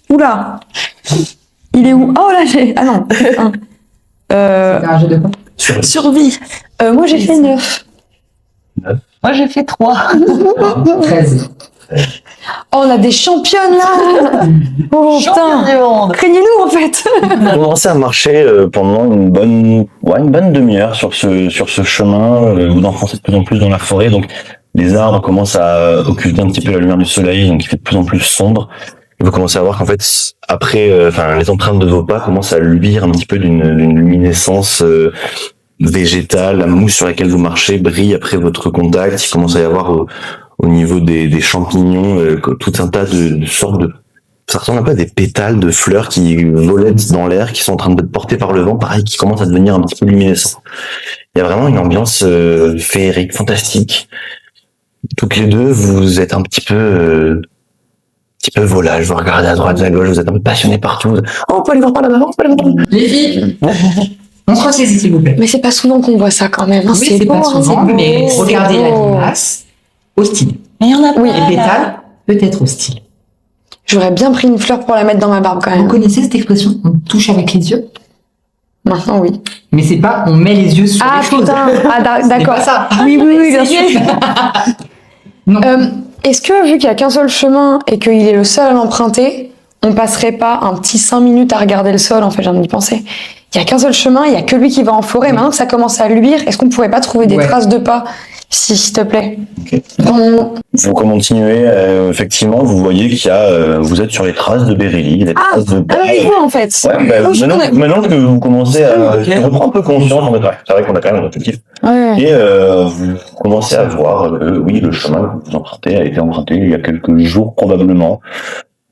Oula. Il est où? Oh là j'ai. Ah non. Un jet de quoi? Survie. Moi j'ai fait 9. Moi, j'ai fait 3. 13. Oh, on a des championnes là. Oh Champion putain. du monde. Craignez-nous en fait. Vous commencez à marcher pendant une bonne demi-heure sur ce chemin. Vous enfoncez de plus en plus dans la forêt, donc les arbres commencent à occulter un petit peu la lumière du soleil, donc il fait de plus en plus sombre. Et vous commencez à voir qu'en fait, après, les empreintes de vos pas commencent à luire un petit peu d'une luminescence végétale. La mousse sur laquelle vous marchez brille après votre contact. Il commence à y avoir au niveau des champignons tout un tas de sortes de... Ça ressemble un peu à des pétales de fleurs qui volettent dans l'air, qui sont en train de être portés par le vent, pareil, qui commencent à devenir un petit peu luminescents. Il y a vraiment une ambiance féerique, fantastique. Toutes les deux, vous êtes un petit peu volage, vous regardez à droite, à gauche, vous êtes un peu passionné partout. Oh, on peut aller voir par là-bas, on peut aller voir par là-bas. Les filles, on se ressaisit s'il vous plaît. Mais c'est pas souvent qu'on voit ça quand même. Hein. Oui, c'est beau, pas hein, souvent, c'est beau. mais C'est regardez la beau. limace, hostile. Mais il y en a Oui. pas. Les pétales, peut-être hostile. J'aurais bien pris une fleur pour la mettre dans ma barbe quand Vous même. connaissez cette expression? On touche avec les yeux? Maintenant, oui. Mais c'est pas on met les yeux sur Ah les choses. putain. Ah C'est d'accord. pas ça. Oui, bien sûr. Non. Est-ce que, vu qu'il y a qu'un seul chemin et qu'il est le seul à l'emprunter, on passerait pas un petit 5 minutes à regarder le sol? En fait, j'ai envie d'y penser. Il y a qu'un seul chemin, il y a que lui qui va en forêt. Maintenant que ça commence à luire, est-ce qu'on pourrait pas trouver des traces de pas, s'il te plaît? Vous continuez, effectivement, vous voyez qu'il y a, vous êtes sur les traces de Bérélie, des traces de pas. avec vous en fait. Ouais, je connais. maintenant que vous commencez à reprendre un peu conscience, en fait, c'est vrai qu'on a quand même un objectif. Ouais. Et vous commencez à voir, oui, le chemin que vous empruntez a été emprunté il y a quelques jours probablement.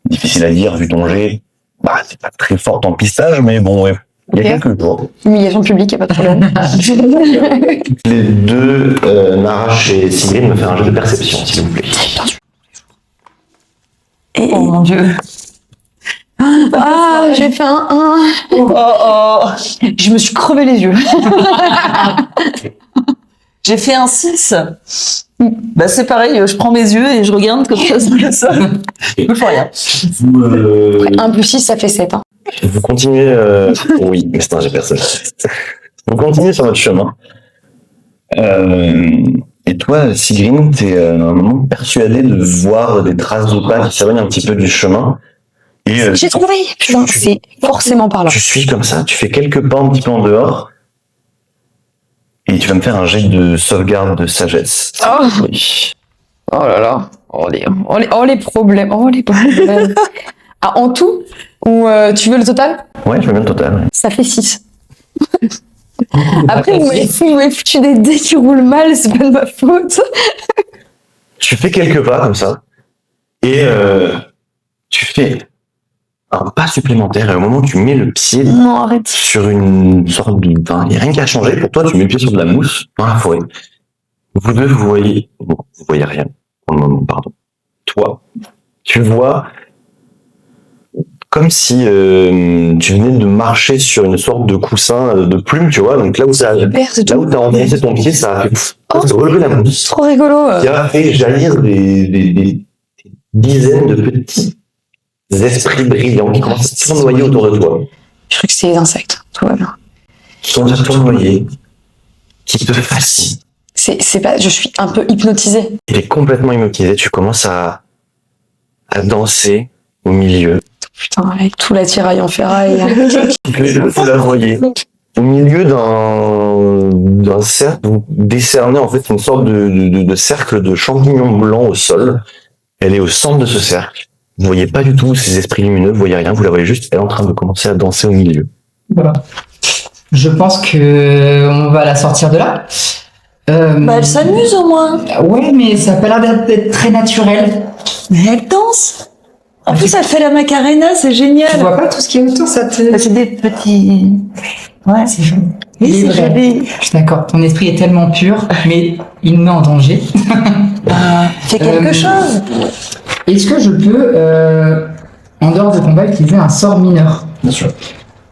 Difficile à dire vu ton jet. Bah, c'est pas très fort en pistage, mais bon, ouais. Il y a Ok. quelques jours. Humiliation publique, y a pas de problème. Les deux, Narache et Sigrid, me faire un jeu de perception, s'il vous plaît. Et... Oh mon dieu. Ah, j'ai fait un 1. Oh. Je me suis crevé les yeux. J'ai fait un 6. Bah c'est pareil, je prends mes yeux et je regarde comme ça sur le sol. Je fais rien. Vous, 1 plus 6, ça fait 7. Hein. vous continuez... Oui, mais c'est un jet personnel. Vous continuez sur votre chemin. Et toi, Sigrid, t'es à un moment persuadé de voir des traces de pas qui s'éloignent un petit peu du chemin. Et J'ai trouvé. Putain, c'est forcément par là. tu suis comme ça, tu fais quelques pas un petit peu en dehors. Et tu vas me faire un jet de sauvegarde de sagesse. Oh. Oui. Oh là là. Oh les problèmes. Oh les problèmes. Ah, en tout? Ou tu veux le total? Ouais, je veux bien le total. Ouais. Ça fait 6. Après, vous m'avez foutu des dés qui roulent mal, c'est pas de ma faute. Tu fais quelques pas comme ça. Et tu fais un pas supplémentaire. Et au moment où tu mets le pied Non, arrête. sur une sorte de... Enfin, il n'y a rien qui a changé. Pour toi, tu mets le pied sur de la mousse dans la forêt. Vous deux, vous voyez... Bon, vous voyez rien. Pour le moment, pardon. Toi, tu vois... Comme si tu venais de marcher sur une sorte de coussin de plume, tu vois. Donc là où ça, là où t'as enfoncé ton pied, ça a fait relever la mousse. Trop rigolo. Qui a fait jaillir des dizaines de petits esprits brillants qui commencent à se tournoyer autour de toi. Je crois que c'est les insectes. Tout va bien. Qui sont à tournoyer, qui te fascinent. C'est pas. Je suis un peu hypnotisée. Tu es complètement hypnotisé. Tu commences à à danser au milieu. Putain, avec tout l'attirail en ferraille. Vous la voyez au milieu d'un cercle, vous décernez en fait une sorte de cercle de champignons blancs au sol. Elle est au centre de ce cercle. Vous voyez pas du tout ces esprits lumineux, vous voyez rien, vous la voyez juste, elle est en train de commencer à danser au milieu. Voilà. Je pense que on va la sortir de là. Bah, elle s'amuse au moins. Ouais, mais ça a pas l'air d'être très naturel. Mais elle danse. En plus, elle fait la Macarena, c'est génial. Tu vois pas tout ce qui est autour, ça te... Bah, c'est des petits... Ouais. C'est joli. Oui, Il est c'est vrai. joli. Je suis d'accord, ton esprit est tellement pur, mais il me met en danger. Fais quelque chose. Est-ce que je peux, en dehors de combat, utiliser un sort mineur? Bien sûr.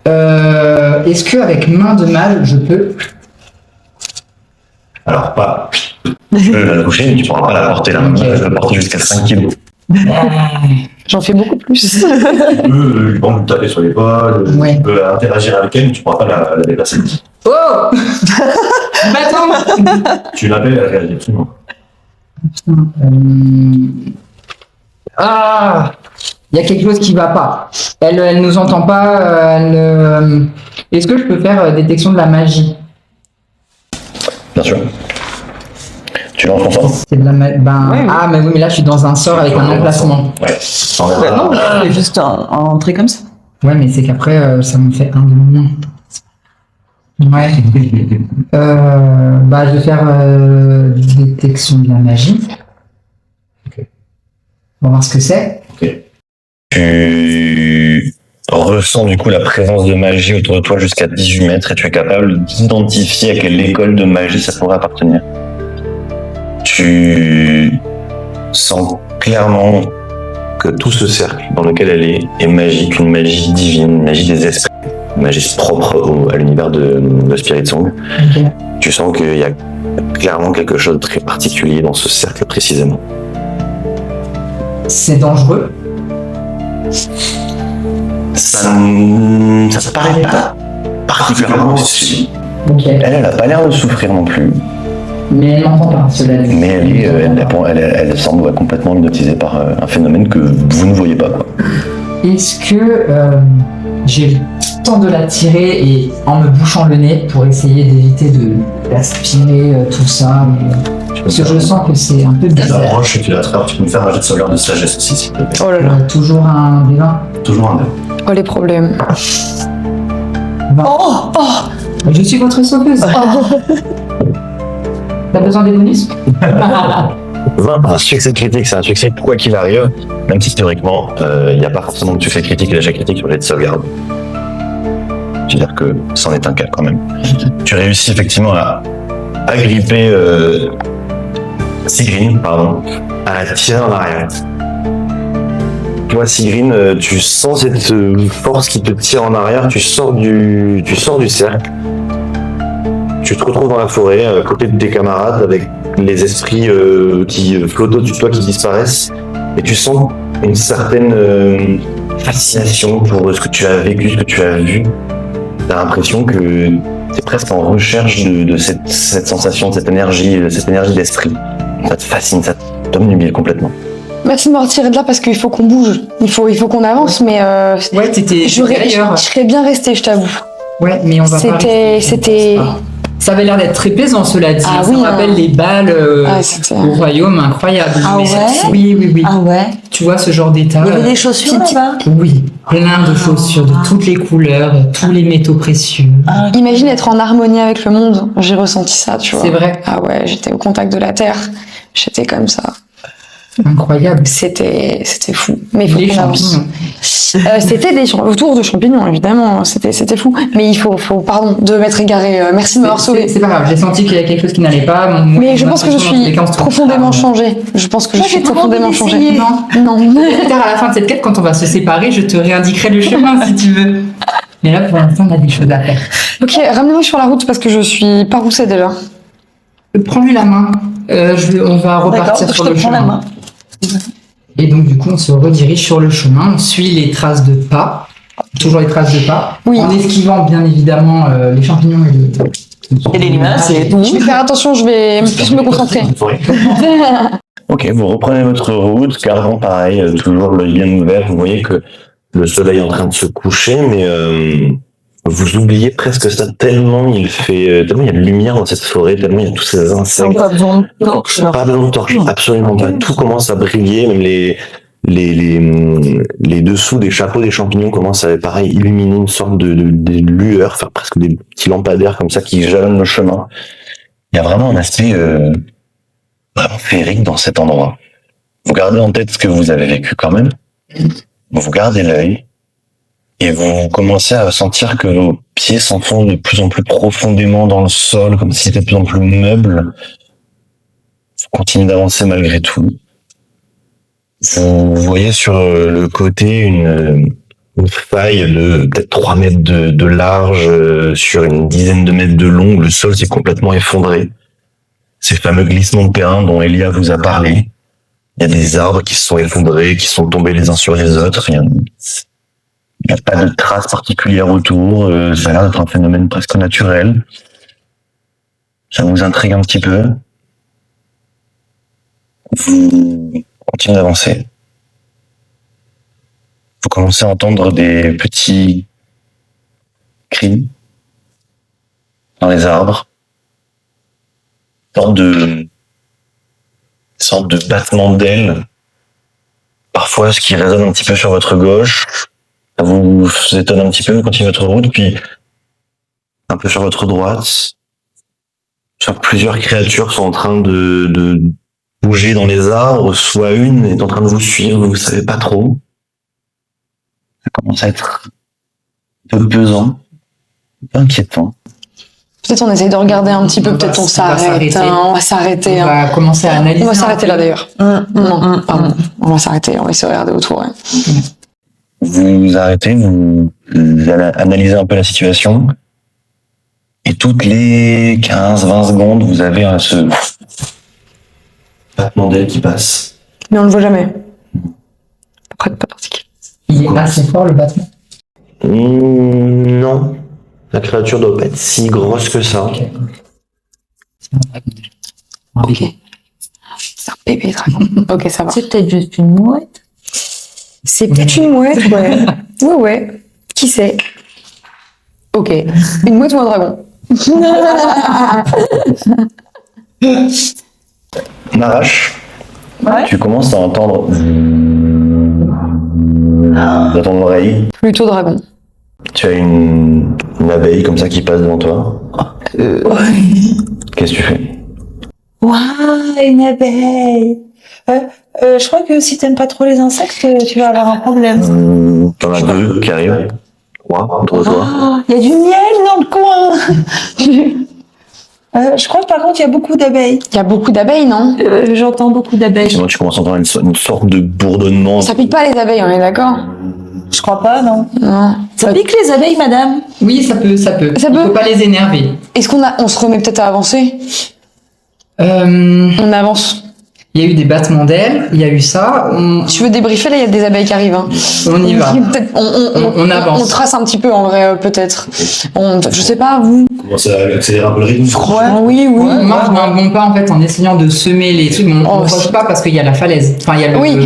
Est-ce que avec main de mage, je peux... Alors, pas. Tu peux la toucher, mais tu pourras pas la porter là. Ok. Je peux porter jusqu'à 5 kilos. J'en fais beaucoup plus. Tu peux lui taper sur l'épaule, Ouais. tu peux interagir avec elle, mais tu pourras pas la déplacer. Oh Bâton. Tu l'appelles, elle réagit absolument. Ah, il y a quelque chose qui va pas. Elle nous entend pas. Est-ce que je peux faire détection de la magie? Bien sûr. Tu lances ton sort. C'est de la magie. Ouais. Ah, mais oui, mais là je suis dans un sort avec un emplacement. Ouais. Bah, non, mais juste en entrée comme ça. Ouais, mais c'est qu'après ça me fait un de moins. Ouais. Bah, je vais faire détection de la magie. Ok. On va voir ce que c'est. Tu ressens du coup la présence de magie autour de toi jusqu'à 18 mètres et tu es capable d'identifier à quelle école de magie ça pourrait appartenir. Tu sens clairement que tout ce cercle dans lequel elle est magique, une magie divine, une magie des esprits, une magie propre à l'univers de Spirit Song. Ok. Tu sens qu'il y a clairement quelque chose de très particulier dans ce cercle précisément. C'est dangereux. Ça ne paraît pas particulièrement difficile. Ok. Elle a pas l'air de souffrir non plus, Mais elle n'entend pas, cela dit. mais elle semble complètement hypnotisée par un phénomène que vous ne voyez pas. Quoi. Est-ce que j'ai le temps de la tirer et en me bouchant le nez pour essayer d'éviter d'aspirer tout ça parce que je sens que c'est un peu Tu bizarre. l'approches et tu l'attrapes. Tu peux me faire un jet de sauvegarde de sagesse aussi, s'il te plaît. Oh là là. Toujours un D20. Toujours un dé. Oh les problèmes. Oh, oh. Je suis votre sauveuse. T'as besoin des bonus? 20, un succès critique, c'est un succès quoi qu'il arrive, même si théoriquement, il n'y a pas forcément de succès critique et d'échec critique sur les de sauvegarde. C'est-à-dire que c'en est un cas quand même. Tu réussis effectivement à agripper Sigrine, à la tirer en arrière. Toi, Sigrine, tu sens cette force qui te tire en arrière, tu sors du cercle. Tu te retrouves dans la forêt, à côté de tes camarades, avec les esprits qui flottent au-dessus de toi, qui disparaissent. Et tu sens une certaine fascination pour ce que tu as vécu, ce que tu as vu. Tu as l'impression que tu es presque en recherche de cette sensation, de cette énergie d'esprit. Ça te fascine, ça t'obnubile complètement. Merci de me retirer de là parce qu'il faut qu'on bouge. Il faut qu'on avance, mais Ouais, t'étais je ailleurs. serais bien restée, je t'avoue. Ouais, mais on va pas rester. C'était. Ça avait l'air d'être très plaisant, cela dit. Ah Ça oui, me rappelle hein. les balles Ah, c'était- au royaume, incroyable. Ah Mais- ouais Oui, oui, oui. Ah ouais. Tu vois ce genre d'état. Il y avait des chaussures là-bas. Oui, plein de chaussures de toutes les couleurs, tous les métaux précieux. Ah, Imagine être en harmonie avec le monde. J'ai ressenti ça, tu vois. C'est vrai. Ah ouais, j'étais au contact de la terre. J'étais comme ça. Incroyable. C'était fou. Mais il faut Les qu'on avance. champignons. C'était autour de champignons, évidemment. C'était fou. Mais il faut pardon, de m'être égaré. Merci de m'avoir sauvé. C'est pas grave, j'ai senti qu'il y a quelque chose qui n'allait pas. Mais je pense que je suis profondément changée. Je pense que je Moi, suis j'ai trop profondément envie changée. d'essayer. Non. Peut-être à la fin de cette quête, quand on va se séparer, je te réindiquerai le chemin si tu veux. Mais là, pour l'instant, on a des choses à faire. Ok, ramenez-moi sur la route parce que je suis pas roussée déjà. Prends-lui la main. On va repartir d'accord, sur je le te prends chemin. la main. Et donc, du coup, on se redirige sur le chemin. On suit les traces de pas. Toujours les traces de pas. Oui. En esquivant, bien évidemment, les champignons Et les limaces et tout. Je vais faire attention, je vais plus me concentrer. Ok, vous reprenez votre route, gardant pareil, toujours l'œil bien ouvert. Vous voyez que le soleil est en train de se coucher, mais vous oubliez presque ça tellement il fait, tellement il y a de lumière dans cette forêt, tellement il y a tous ces insectes. Pas besoin de torche. Pas besoin de torche, absolument pas. Tout commence à briller, même les dessous des chapeaux des champignons commencent à, pareil, illuminer une sorte de lueur, faire presque des petits lampadaires comme ça qui jalonnent le chemin. Il y a vraiment un aspect vraiment féerique dans cet endroit. Vous gardez en tête ce que vous avez vécu quand même. Vous gardez l'œil et vous commencez à sentir que vos pieds s'enfoncent de plus en plus profondément dans le sol, comme si c'était de plus en plus meuble. Vous continuez d'avancer malgré tout. Vous voyez sur le côté une faille de peut-être 3 mètres de large sur une dizaine de mètres de long. Le sol s'est complètement effondré. Ces fameux glissements de terrain dont Elia vous a parlé. Il y a des arbres qui se sont effondrés, qui sont tombés les uns sur les autres. Il n'y a pas de traces particulières autour. Ça a l'air d'être un phénomène presque naturel. Ça vous intrigue un petit peu. Vous continuez d'avancer. Vous commencez à entendre des petits cris dans les arbres. Une sorte de battement d'ailes. Parfois, ce qui résonne un petit peu sur votre gauche. Ça vous étonne un petit peu, vous continuez votre route, puis un peu sur votre droite. Plusieurs créatures sont en train de bouger dans les arbres, soit une est en train de vous suivre, vous savez pas trop. Ça commence à être un peu pesant, un peu inquiétant. Peut-être on essaye de regarder un petit peu, peut-être on s'arrête. On va s'arrêter. On va commencer à analyser. On va s'arrêter là d'ailleurs. Non, pardon. On va s'arrêter, on va essayer de regarder autour. Ouais. Vous vous arrêtez, vous analysez un peu la situation. Et toutes les 15-20 secondes, vous avez ce battement d'aile qui passe. Mais on le voit jamais. Après, pas particulier. Il est assez fort le battement. Non. La créature doit pas être si grosse que ça. Ok. Ok. C'est un bébé dragon. Ok, ça va. C'est peut-être juste une mouette. C'est peut-être une mouette, ouais. Ouais. Qui sait? Ok. Une mouette ou un dragon? Narache, Ouais. tu commences à entendre dans ton oreille. Plutôt dragon. Tu as une abeille comme ça qui passe devant toi. Qu'est-ce que tu fais? Waouh, une abeille. Je crois que si t'aimes pas trop les insectes, tu vas avoir un problème. T'en as 2 qui arrivent. 3 entre toi. Ah, il y a du miel dans le coin. Je crois que par contre, il y a beaucoup d'abeilles. Il y a beaucoup d'abeilles, non? J'entends beaucoup d'abeilles. Sinon, tu commences à entendre une sorte de bourdonnement. Ça pique pas les abeilles, on est d'accord? Je crois pas, non. Non. Ça pique les abeilles, madame? Oui, ça peut. Ça Il peut. faut pas les énerver. Est-ce on se remet peut-être à avancer? Il On avance. y a eu des battements d'ailes, il y a eu ça. Tu veux débriefer, là, il y a des abeilles qui arrivent. Hein. On y va. Peut-être- On avance. On trace un petit peu, en vrai, peut-être. Je sais pas, vous. Commence à accélérer un peu le rythme. Oui. On marche d'un bon pas en fait en essayant de semer les trucs, mais on ne rush pas parce qu'il y a la falaise. Enfin, il y a le. Oui,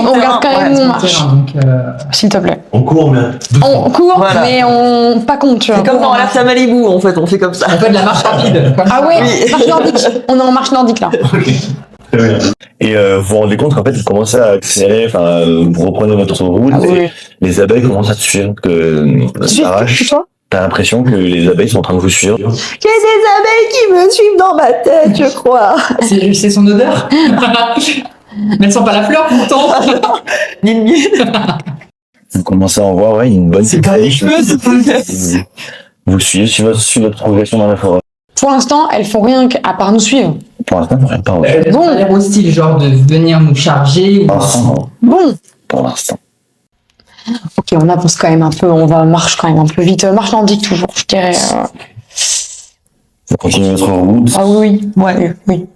on regarde quand même où on le marche. terrain, donc, S'il te plaît. On court, mais On court, Voilà. mais on pas compte, tu vois. C'est comme dans Alerte à Malibu, en fait, on fait comme ça. on fait de la marche rapide. comme Ah ça. ouais, marche nordique. On est en marche nordique, là. Et vous vous rendez compte qu'en fait, vous commencez à accélérer, vous reprenez votre route, Ah oui. et les abeilles commencent à te suivre. Narache, toi? t'as l'impression que les abeilles sont en train de vous suivre. Il y a des abeilles qui me suivent dans ma tête, je crois. C'est son odeur. Mais elles sent pas la fleur pourtant. Ni le miel. Vous commencez à en voir une bonne C'est pas les séquence. cheveux, Vous suivez sur votre progression dans la forêt. Pour l'instant, elles font rien à part nous suivre. Pour l'instant, vous n'avez pas envie. Elles ont l'air hostile, genre de venir nous charger. Ou... Pour l'instant, Bon. pour l'instant. Ok, on avance quand même un peu, marche quand même un peu vite. Marche nordique toujours, je dirais. Vous continuez votre route. Ah oui. Ouais. Oui.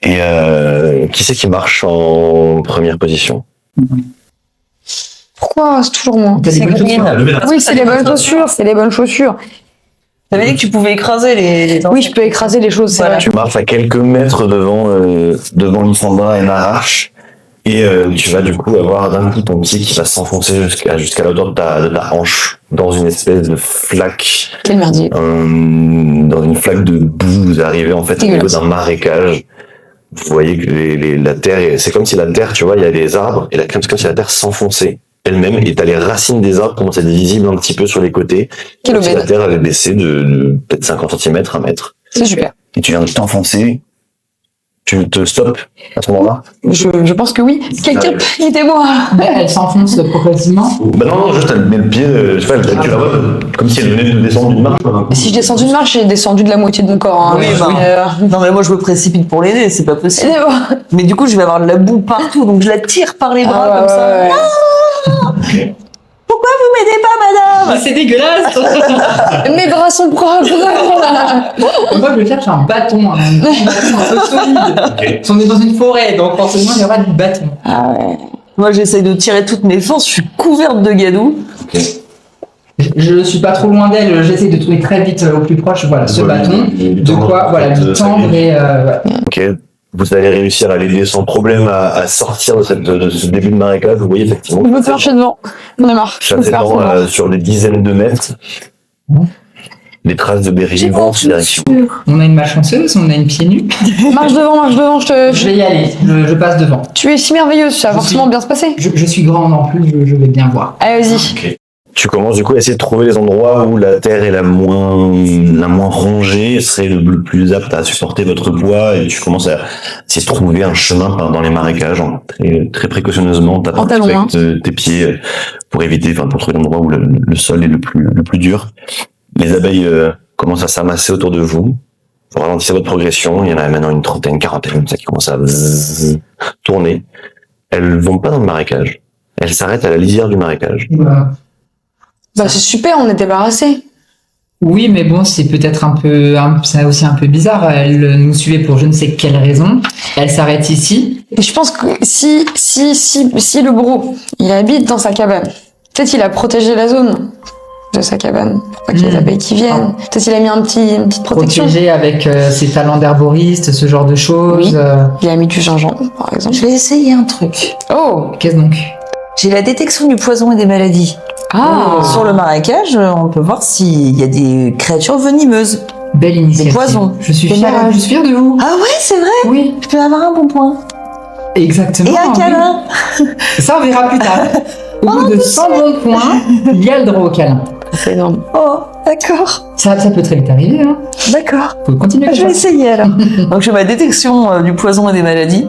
Et qui c'est qui marche en première position? Pourquoi c'est toujours moi? T'as des bonnes Green. chaussures. Oui, c'est les bonnes chaussures, c'est les bonnes chaussures. T'avais dit que tu pouvais écraser les Oui, je peux écraser les choses, c'est Voilà. vrai. Tu marches à quelques mètres devant Lysandra et Narache, et tu vas du coup avoir d'un coup ton pied qui va s'enfoncer jusqu'à l'odeur de ta hanche dans une espèce de flaque, Quel merdier. dans une flaque de boue. Vous arrivez en fait au niveau Dégueulasse. d'un marécage. Vous voyez que la terre, c'est comme si la terre, tu vois, il y a des arbres, et c'est comme si la terre s'enfonçait elle-même, et t'as les racines des arbres qui commencent à être visibles un petit peu sur les côtés. Quelle Comme si la aubaine. terre avait baissé de peut-être 50 cm, 1 mètre. C'est super. Et tu viens de t'enfoncer. Tu te stoppes à ce moment-là? Je pense que oui. Quelqu'un peut aider moi. Mais elle s'enfonce progressivement. Bah non, juste elle met le pied, je sais pas, tu la vois comme si elle venait de descendre d'une marche. Quoi. Si je descends d'une marche, j'ai descendu de la moitié de mon corps. Hein. Oui, bah. Non, mais moi, je me précipite pour l'aider, c'est pas possible. Aidez-moi. Mais du coup, je vais avoir de la boue partout, donc je la tire par les bras comme ça. ouais. Pourquoi vous m'aidez pas, madame? C'est dégueulasse. Mes bras sont propres. Moi, je cherche un bâton, un peu solide. On est dans une forêt, donc forcément, il y aura du bâton. Ah ouais. Moi, j'essaye de tirer toutes mes forces, je suis couverte de gadou. Je suis pas trop loin d'elle, j'essaie de trouver très vite au plus proche, voilà, ce bâton. De quoi, voilà, lui tendre et voilà. Ok, vous allez réussir à l'aider sans problème à sortir de ce début de marécage. Vous voyez effectivement. Je me fais marcher devant. On est marre. Je me fais marcher Châtaiement devant. sur des dizaines de mètres. Des traces de berry vivants en direction. On a une malchanceuse, on a une pieds nus. Marche devant, Je vais y aller, je passe devant. Tu es si merveilleuse, ça va Je forcément suis- bien se passer. Je suis grande en plus, je vais bien voir. Allez, vas-y. Ok. Tu commences du coup à essayer de trouver les endroits où la terre est la moins rongée, serait le plus apte à supporter votre poids, et tu commences à essayer de trouver un chemin dans les marécages, très, très précautionneusement, tapant Pantalon, avec tes pieds pour éviter, pour trouver l'endroit où le sol est le plus dur. Les abeilles commencent à s'amasser autour de vous. Vous ralentissez votre progression. Il y en a maintenant une trentaine, quarantaine, comme ça, qui commencent à tourner. Elles vont pas dans le marécage. Elles s'arrêtent à la lisière du marécage. Bah, c'est super, on est débarrassés. Oui, mais bon, c'est peut-être c'est aussi un peu bizarre. Elle nous suivait pour je ne sais quelle raison. Elle s'arrête ici. Et je pense que si le bro, il habite dans sa cabane, peut-être il a protégé la zone de sa cabane pour pas qu'il y ait les abeilles qui viennent. Peut-être il a mis une petite protection. Protégée avec ses talents d'herboriste, ce genre de choses. Oui. Il a mis du gingembre, par exemple. Je vais essayer un truc. Oh. Qu'est-ce donc? J'ai la détection du poison et des maladies. Ah. Sur le marécage, on peut voir s'il y a des créatures venimeuses. Belle initiative. Des poisons. Je suis Des fière maladies. de vous. Ah ouais, c'est vrai. Oui, Je peux avoir un bon point. exactement. Et un oui. câlin. Ça, on verra plus tard. Au bout de 100 bons points, il y a le droit au câlin. C'est énorme. Oh, d'accord. Ça peut très vite arriver. Hein. D'accord. Faut continuer. Je vais essayer alors. Donc j'ai ma détection du poison et des maladies.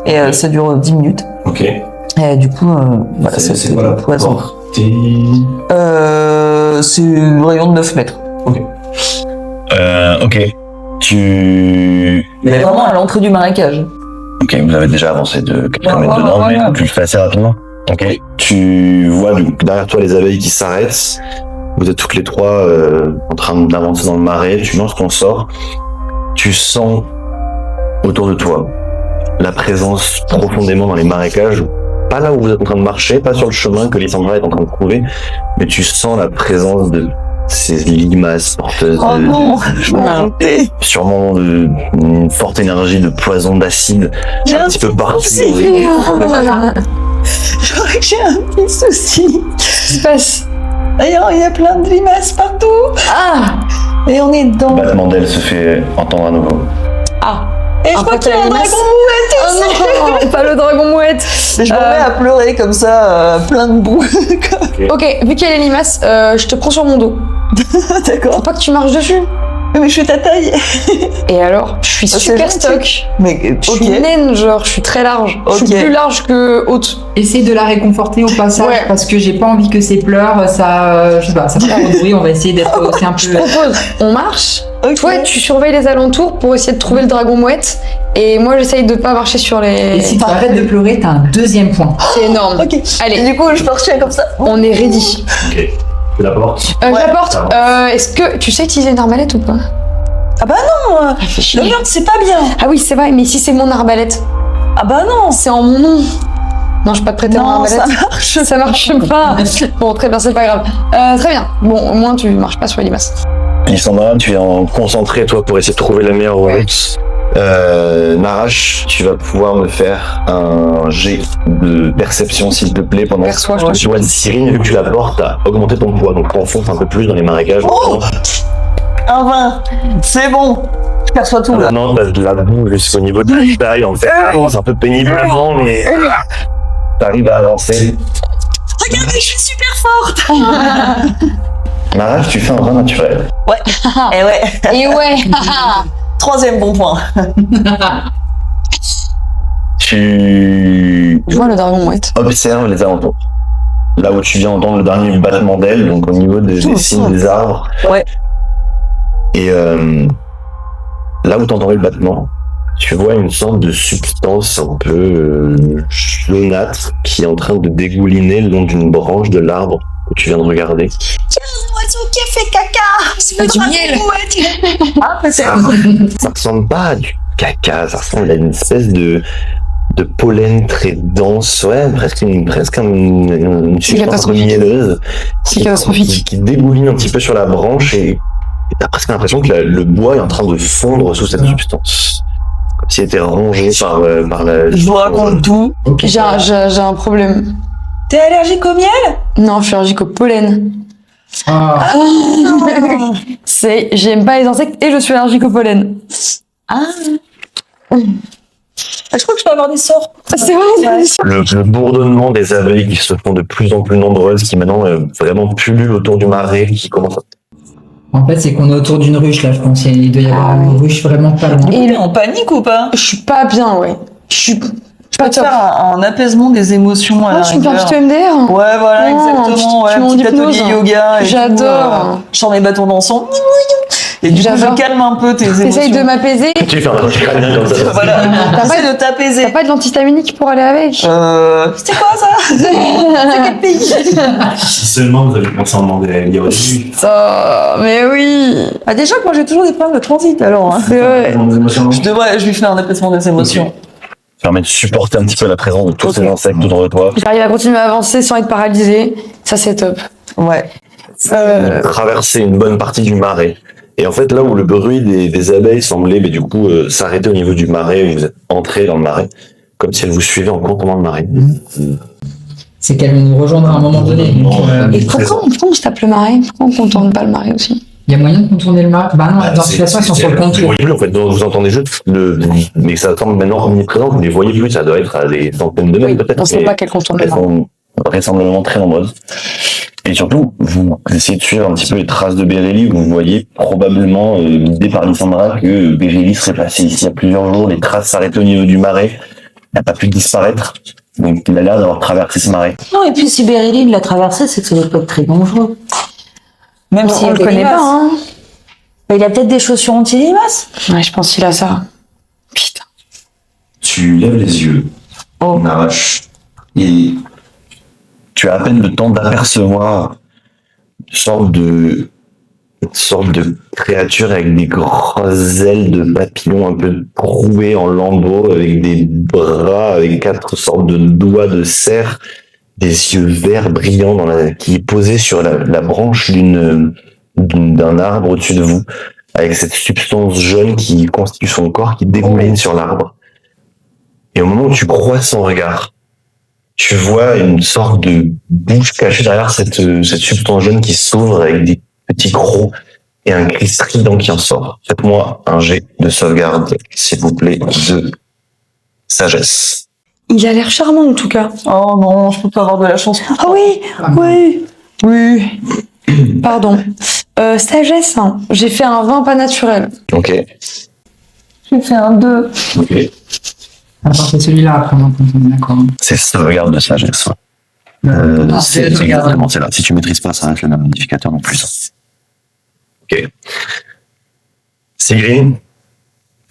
Et ça dure 10 minutes. Ok. Et du coup, voilà, C'est quoi la poison. portée? C'est un rayon de 9 mètres. Ok. Tu... Mais vraiment à l'entrée du marécage. Ok, vous avez déjà avancé de quelques mètres ouais, dedans, ouais, mais ouais. tu le fais assez rapidement. Ok. Tu vois derrière toi les abeilles qui s'arrêtent. Vous êtes toutes les trois en train d'avancer dans le marais. Tu lances ton sort. Tu sens autour de toi la présence profondément dans les marécages. Pas là où vous êtes en train de marcher, pas sur le chemin que Lysandra est en train de trouver, mais tu sens la présence de ces limaces porteuses Oh de- non, je vais arrêter. sûrement une forte énergie de poison, d'acide, J'ai un un petit peu partout. souci. Je crois que j'ai un petit souci. Qu'est-ce qui se passe? D'ailleurs, il y a plein de limaces partout. Ah. Et on est dedans. Le battement d'ailes se fait entendre à nouveau. Ah. Et je Un crois peu qu'il y a un la dragon limace. mouette aussi. Oh non, pas le dragon mouette. Et je me mets à pleurer comme ça, plein de boue. Ok, vu qu'il y a les limaces, je te prends sur mon dos. D'accord. Faut pas que tu marches dessus. Mais je fais ta taille. Et alors, je suis Ah, c'est super gentil. stock. Mais Je ok. suis naine, genre, je suis très large. Je suis Ok. plus large que haute. Essaye de la réconforter au passage Ouais. parce que j'ai pas envie que ses pleurs, ça, je sais pas, ça fait trop de bruit. On va essayer d'être aussi un Je peu. propose, on marche. Ok. Toi, tu surveilles les alentours pour essayer de trouver le dragon mouette. Et moi, j'essaye de pas marcher sur les. Et si tu arrêtes de pleurer, t'as un deuxième point. C'est énorme. Ok. Allez. Et du coup, je marchais comme ça. On est ready. Ok. Tu la portes. Je Ouais. la porte. Est-ce que tu sais utiliser une arbalète ou pas? Ah bah non. Fais Le chier. meurtre, c'est pas bien. Ah oui, c'est vrai, mais si c'est mon arbalète, Ah bah non. c'est en mon nom. Non, je peux pas te prêter mon Non, arbalète. ça marche. Ça marche pas. Bon, très bien, c'est pas grave. Très bien. Bon, au moins tu marches pas sur les limaces. Lysandra, tu es en concentré, toi, pour essayer de trouver la meilleure route. Narash, tu vas pouvoir me faire un jet de perception, s'il te plaît, pendant Perçois, je que te tu vois Cyrine, vu que tu la portes, à augmenter ton poids. Donc, t'enfonces un peu plus dans les marécages. Oh, un 20. C'est bon. Je perçois tout, là. Non, t'as de la boue jusqu'au niveau de la taille, en fait. C'est un peu péniblement, mais t'arrives à avancer. Regardez, je suis super forte. Narash, tu fais un 20 naturel. Ouais. Et ouais. Et ouais. 3e bon point. Tu Je vois le dragon mouette. observes les alentours. Là où tu viens entendre le dernier battement d'ailes, donc au niveau des cimes des arbres. Ouais. Et là où tu entendais le battement, tu vois une sorte de substance un peu jaunâtre qui est en train de dégouliner le long d'une branche de l'arbre que tu viens de regarder. Oiseau qui a fait caca. C'est du miel. Ah, peut-être. Ça ressemble pas à du caca, ça ressemble à une espèce de pollen très dense, ouais, presque une substance un peu catastrophique. mielleuse. C'est catastrophique. Qui dégouline un petit peu sur la branche et t'as presque l'impression que le bois est en train de fondre sous cette substance. Comme s'il était rongé par la... Je vous raconte tout. J'ai un problème. T'es allergique au miel? Non, je suis allergique au pollen. Ah, J'aime pas les insectes et je suis allergique au pollen. Ah. Je crois que je peux avoir des sorts. C'est vrai, c'est Le bourdonnement des abeilles qui se font de plus en plus nombreuses, qui maintenant vraiment pullulent autour du marais, qui commence à... en fait, c'est qu'on est autour d'une ruche, là, je pense. Il doit y avoir une ruche vraiment pas loin. Et en panique ou pas? Je suis pas bien, ouais. Je suis pas Tu peux top. faire un apaisement des émotions à la Je peux faire un rigueur. petit MDR. Ouais, voilà, Oh, exactement. Ouais, tu un m'en petit hypnose. atelier yoga. et J'adore. tout, je sors mes bâtons d'encens. Et du coup, je J'adore. calme un peu tes émotions. T'essayes de m'apaiser. Tu fais un crânien comme ça. Voilà, T'as j'essaie pas- de t'apaiser. T'as pas de l'antihistaminique pour aller avec? C'est quoi ça? C'est quel pays? Si seulement vous avez pensé en demander à Elie au début. Ça, mais oui. Ah, déjà que moi j'ai toujours des problèmes de transit alors. Hein. C'est vrai. Je lui fais un apaisement des émotions. Ça permet de supporter un petit peu la présence de tous ces insectes autour de toi. J'arrive à continuer à avancer sans être paralysée. Ça, c'est top. Ouais. Traverser une bonne partie du marais. Et en fait, là où le bruit des abeilles semblait, mais du coup, s'arrêter au niveau du marais, où vous êtes entré dans le marais, comme si elles vous suivaient en cours dans le marais. C'est qu'elle va nous rejoindre à un moment donné. Donc, Et pourquoi on se tape le marais? Pourquoi on contourne pas le marais aussi? il y a moyen de contourner le marais? Bah non, dans cette situation, ils sont sur le Vous contour. voyez plus, en fait, donc vous entendez juste mais ça semble maintenant omniprésent, vous ne les voyez plus, ça doit être à des centaines de mètres Oui, peut-être. on sait mais pas qu'elle contourne le elles marais. sont vraisemblablement très nombreuses. Et surtout, vous essayez de suivre un petit peu les traces de Bérélie, où vous voyez probablement, guidé par Lysandra, que Bérélie serait passé ici il y a plusieurs jours, les traces s'arrêtaient au niveau du marais, elle n'a pas pu disparaître, donc il a l'air d'avoir traversé ce marais. Non, et puis si Bérélie l'a traversé, c'est que ça doit pas être très dangereux. Même s'il On y a le des connaît limaces. pas, hein. Bah, il a peut-être des chaussures anti-limaces. Ouais, je pense qu'il a ça. Putain. Tu lèves les yeux, on arrache, et Tu as à peine le temps d'apercevoir une sorte de créature avec des grosses ailes de papillon un peu trouées en lambeaux, avec des bras, avec 4 sortes de doigts de cerf, des yeux verts brillants qui est posé sur la branche d'un arbre au-dessus de vous, avec cette substance jaune qui constitue son corps, qui dégouline sur l'arbre. Et au moment où tu croises son regard, tu vois une sorte de bouche cachée derrière cette substance jaune qui s'ouvre avec des petits crocs et un cri strident qui en sort. Faites-moi un jet de sauvegarde, s'il vous plaît, de sagesse. Il a l'air charmant, en tout cas. Oh non, je peux pas avoir de la chance. Ah oui, oui, oui. Pardon. Sagesse, hein. J'ai fait un 20 pas naturel. Ok. J'ai fait un 2. Ok. Attends, c'est celui-là après, on est d'accord. C'est sauvegarde de sagesse. C'est exactement c'est là. Si tu maîtrises pas, ça reste le même modificateur en plus. Ok. Sigrid,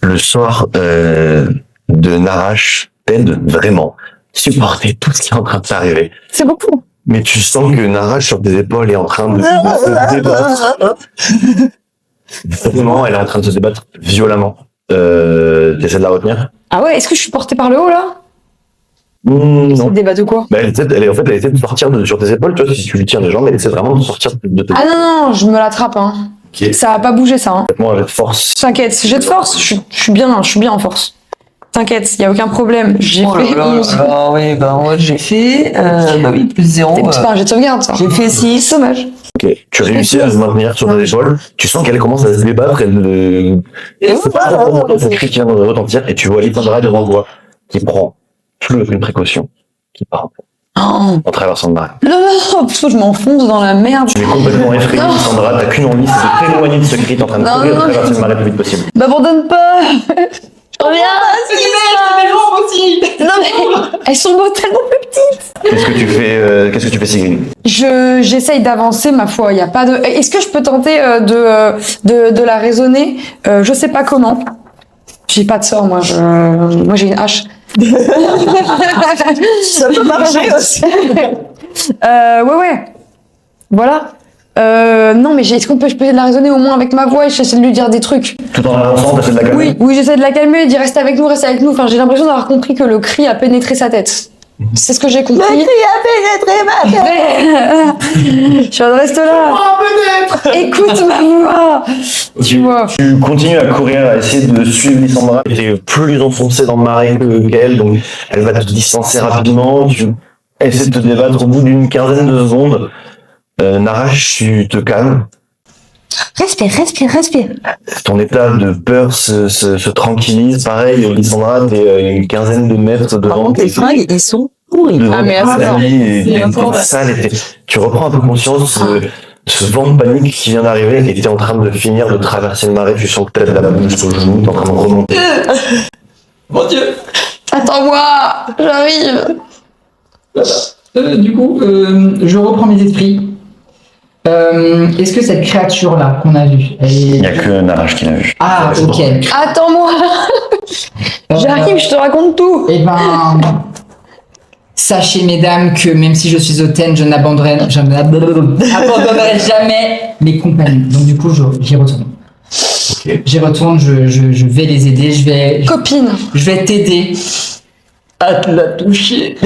le sort de Narash t'aide vraiment. Supporter tout ce qui est en train de t'arriver. C'est beaucoup. Mais tu sens que Narash sur tes épaules est en train de se débattre. Vraiment, elle est en train de se débattre violemment. T'essaies de la retenir? Ah ouais, est-ce que je suis portée par le haut, là? Non. Le débat de quoi? Bah, elle essaie de sortir sur tes épaules, tu vois, si tu lui tiens les jambes, elle essaie vraiment de sortir de tes Ah non, non, je me l'attrape, hein. Ok. Ça a pas bougé ça. Hein. Faites-moi un jet de force. T'inquiète, j'ai de force, je suis bien en force. T'inquiète, y a aucun problème. J'ai Oh là fait là, 11. alors oui, bah moi j'ai fait, bah oui, plus 0. C'est pas un jet de sauvegarde ça. J'ai fait 6. Dommage. Ok, tu réussis à se maintenir sur tes épaules. Tu sens qu'elle commence à se débattre. C'est pas un cri qui vient de retentir. Et tu vois Lysandra devant toi qui prend plus aucune précaution, qui part Oh. en traversant le marais. Non, parce que je m'enfonce dans la merde. Tu es complètement effrayée, Non. Lysandra. T'as qu'une envie, c'est de t'éloigner de ce cri. T'es en train de Non, courir, de non. traverser le marais le plus vite possible. M'abandonne pas. Je reviens. Non mais elles sont tellement plus petites. Qu'est-ce que tu fais, Sigrid? J'essaye d'avancer ma foi. Y a pas de. Est-ce que je peux tenter de la raisonner? Je sais pas comment. J'ai pas de sort moi. Moi j'ai une hache. Ça peut marcher aussi. Ouais. Voilà. Non, mais est-ce qu'on peut, je peux essayer de la raisonner au moins avec ma voix et j'essaie de lui dire des trucs. Tout en avançant, t'essaies de la calmer. Oui, j'essaie de la calmer, d'y rester avec nous, rester avec nous. Enfin, j'ai l'impression d'avoir compris que le cri a pénétré sa tête. C'est ce que j'ai compris. Le cri a pénétré ma tête. Je reste là. Écoute ma voix. Tu vois. Tu continues à courir, à essayer de suivre Lysandra. Tu es plus enfoncé dans le marais qu'elle, donc elle va te distancer rapidement. Tu essaies de te débattre au bout d'une quinzaine de secondes. Narash, tu te calmes. Respire. Ton état de peur se tranquillise. Pareil, Lysandra, t'es une quinzaine de mètres Par devant. contre, tes fringues, ils sont pourris. Devant Ah, mais ta attends. famille et C'est une encore- salle. Tu reprends un peu conscience de ce vent de panique qui vient d'arriver et t'es en train de finir de traverser le marais. Tu sens que t'as la bouche au genou, t'es en train de remonter. Mon Dieu. Attends-moi. J'arrive. Du coup, je reprends mes esprits. Est-ce que cette créature-là qu'on a vue, Il n'y a que Narash qui l'a vu. Ah, ok. Attends-moi. J'arrive, je te raconte tout. Eh ben, sachez, mesdames, que même si je suis hautaine, je n'abandonnerai jamais mes compagnons. Donc, du coup, j'y retourne. Ok. J'y retourne, je vais les aider, Copine. je vais t'aider à te la toucher.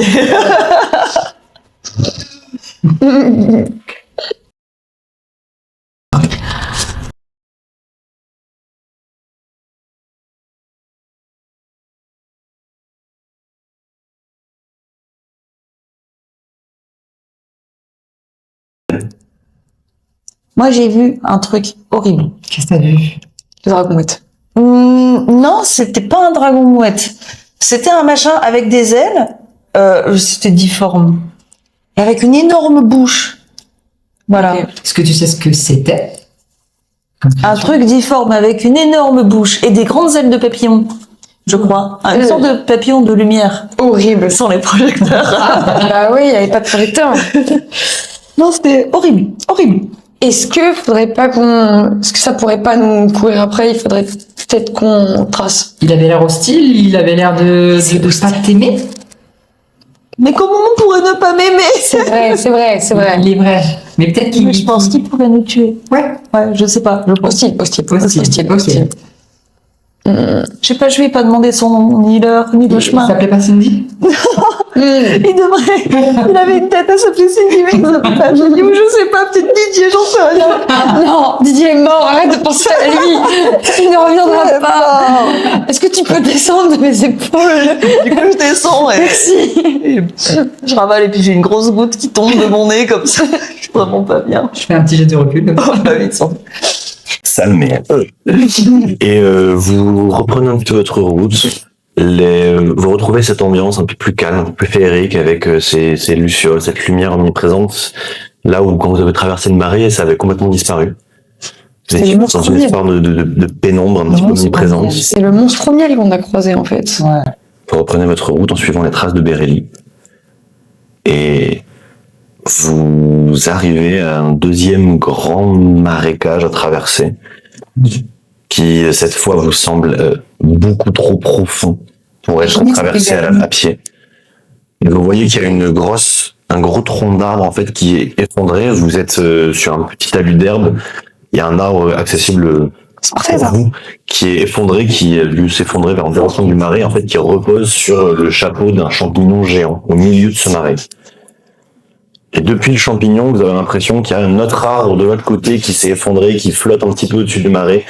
Moi, j'ai vu un truc horrible. Qu'est-ce que t'as vu? Le dragon mouette. Non, c'était pas un dragon mouette. C'était un machin avec des ailes. C'était difforme. Et avec une énorme bouche. Voilà. Ok. Est-ce que tu sais ce que c'était? Un truc difforme avec une énorme bouche et des grandes ailes de papillon, je crois. Une sorte de papillon de lumière. Horrible. Sans les projecteurs. Bah oui, il n'y avait pas de projecteur. Non, c'était horrible. Horrible. Est-ce que ça pourrait pas nous courir après? Il faudrait peut-être qu'on trace. Il avait l'air hostile, il avait l'air de pas t'aimer. Mais comment on pourrait ne pas m'aimer? C'est vrai. Il est vrai. Mais peut-être qu'il... Mais je pense qu'il pourrait nous tuer. Ouais. Ouais, je sais pas. Je pense. Hostile. Je sais pas, je lui ai pas demandé son nom, ni l'heure, ni le Il chemin. s'appelait pas Cindy? Il devrait. Il avait une tête à s'appeler Cindy, mais il s'appelle pas Cindy, ou je sais pas, peut-être Didier, j'en sais rien. Non, Didier est mort, arrête de penser à lui. Il ne reviendra pas. Est-ce que tu peux descendre de mes épaules? Du coup, je descends et, Merci. et je ravale et puis j'ai une grosse goutte qui tombe de mon nez comme ça. Je suis vraiment pas bien. Je fais un petit jet de recul. Oh, bah oui, sans- Sale, mais... Et vous reprenez un petit peu votre route. Vous retrouvez cette ambiance un peu plus calme, un peu plus féerique, avec ces lucioles, cette lumière omniprésente. Là où, quand vous avez traversé le marais, ça avait complètement disparu. Vous étiez le dans monstre une miel. histoire de pénombre un petit peu monstre omniprésente. miel. C'est le monstre miel qu'on a croisé en fait. Ouais. Vous reprenez votre route en suivant les traces de Bérélie. Et vous arrivez à un deuxième grand marécage à traverser, qui cette fois vous semble beaucoup trop profond pour être traversé à pied. Et vous voyez qu'il y a un gros tronc d'arbre en fait qui est effondré. Vous êtes sur un petit talus d'herbe. Il y a un arbre accessible pour vous qui est effondré, qui a dû s'effondrer vers en direction du marais, en fait, qui repose sur le chapeau d'un champignon géant au milieu de ce marais. Et depuis le champignon, vous avez l'impression qu'il y a un autre arbre de l'autre côté qui s'est effondré, qui flotte un petit peu au-dessus du marais.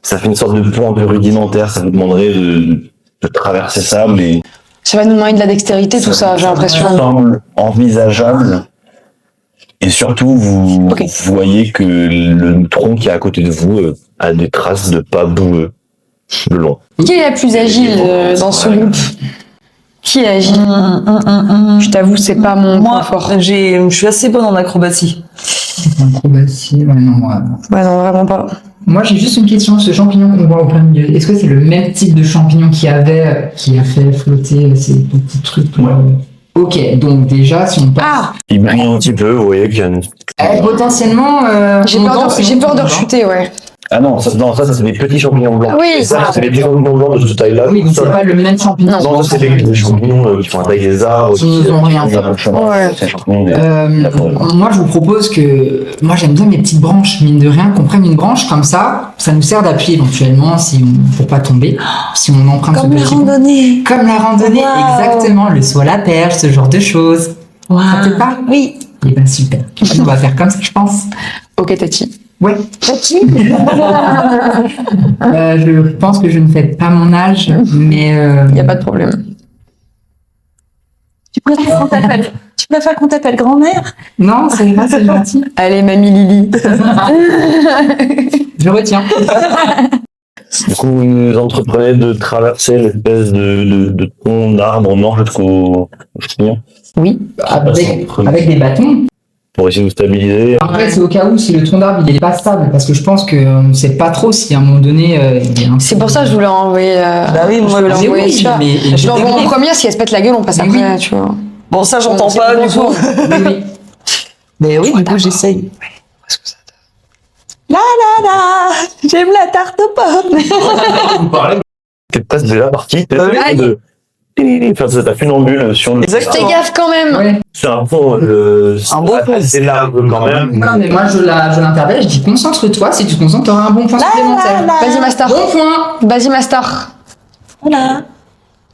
Ça fait une sorte de pont un peu rudimentaire, ça vous demanderait de traverser ça, mais Ça va nous demander de la dextérité, tout ça, j'ai l'impression. semble envisageable. Et surtout, vous Ok. voyez que le tronc qui est à côté de vous a des traces de pas boueux de long. Qui est la plus agile dans ce groupe? Qui est agile? Je t'avoue, c'est pas mon point Moi, fort. je suis assez bonne en acrobatie. Acrobatie, ouais, non. Ouais, non, vraiment pas. Moi, j'ai juste une question. Ce champignon qu'on voit au plein milieu, est-ce que c'est le même type de champignon qui a fait flotter ces petits trucs Ok, donc déjà, si on pense... Ah! Il brille un petit peu, vous voyez qu'il y a une... potentiellement... J'ai peur de rechuter, ouais. Ah non, ça c'est des petits champignons blancs. Oui, Et ça, c'est des petits champignons blancs de cette taille-là. Oui, donc Ça, c'est pas le même champignon. non, ça, c'est des champignons qui font la taille des arbres. Qui nous ont rien fait. Ouais. C'est des champignons Moi, je vous propose que... Moi, j'aime bien mes petites branches, mine de rien, qu'on prenne une branche comme ça nous sert d'appui éventuellement pour pas tomber, si on emprunte Comme ce la petit... randonnée. Comme la randonnée, Wow. exactement, le saut à la perche, ce genre de choses. Wow. Ça te parle? Oui. Eh ben super. On va faire comme ça, je pense. Ok, Tati. Ouais. Je pense que je ne fais pas mon âge, mais... Y a pas de problème. Tu préfères qu'on t'appelle grand-mère? Non, c'est vrai, c'est gentil. Allez, mamie Lily. Je retiens. Du coup, vous entreprenez de traverser l'espèce de tronc d'arbre au nord jusqu'au champignon Oui. Avec des bâtons. pour essayer de vous stabiliser. Après, c'est au cas où si le tronc d'arbre il est pas stable, parce que je pense qu'on ne sait pas trop si à un moment donné il y a un... C'est pour ça que je voulais envoyer. Bah oui, moi, je voulais mais envoyer oui, ça. mais- Je l'envoie en premier, si elle se pète la gueule, on passe Mais après, oui. tu vois. Bon, ça, j'entends C'est pas, bon du coup. son. Oui. Mais oui, du coup, j'essaye. La la la, j'aime la tarte aux pommes. T'es presque déjà parti, t'es Bah oui. de... Enfin, ça t'a funambule sur le... Exactement. Fais gaffe quand même. Ouais. C'est un pont, Un beau pont. c'est large quand même. Non, mais moi je l'interpelle, je dis concentre-toi, si tu te concentres, t'auras un bon point supplémentaire. Vas-y, ma star. Bon point. Vas-y, ma star. Voilà.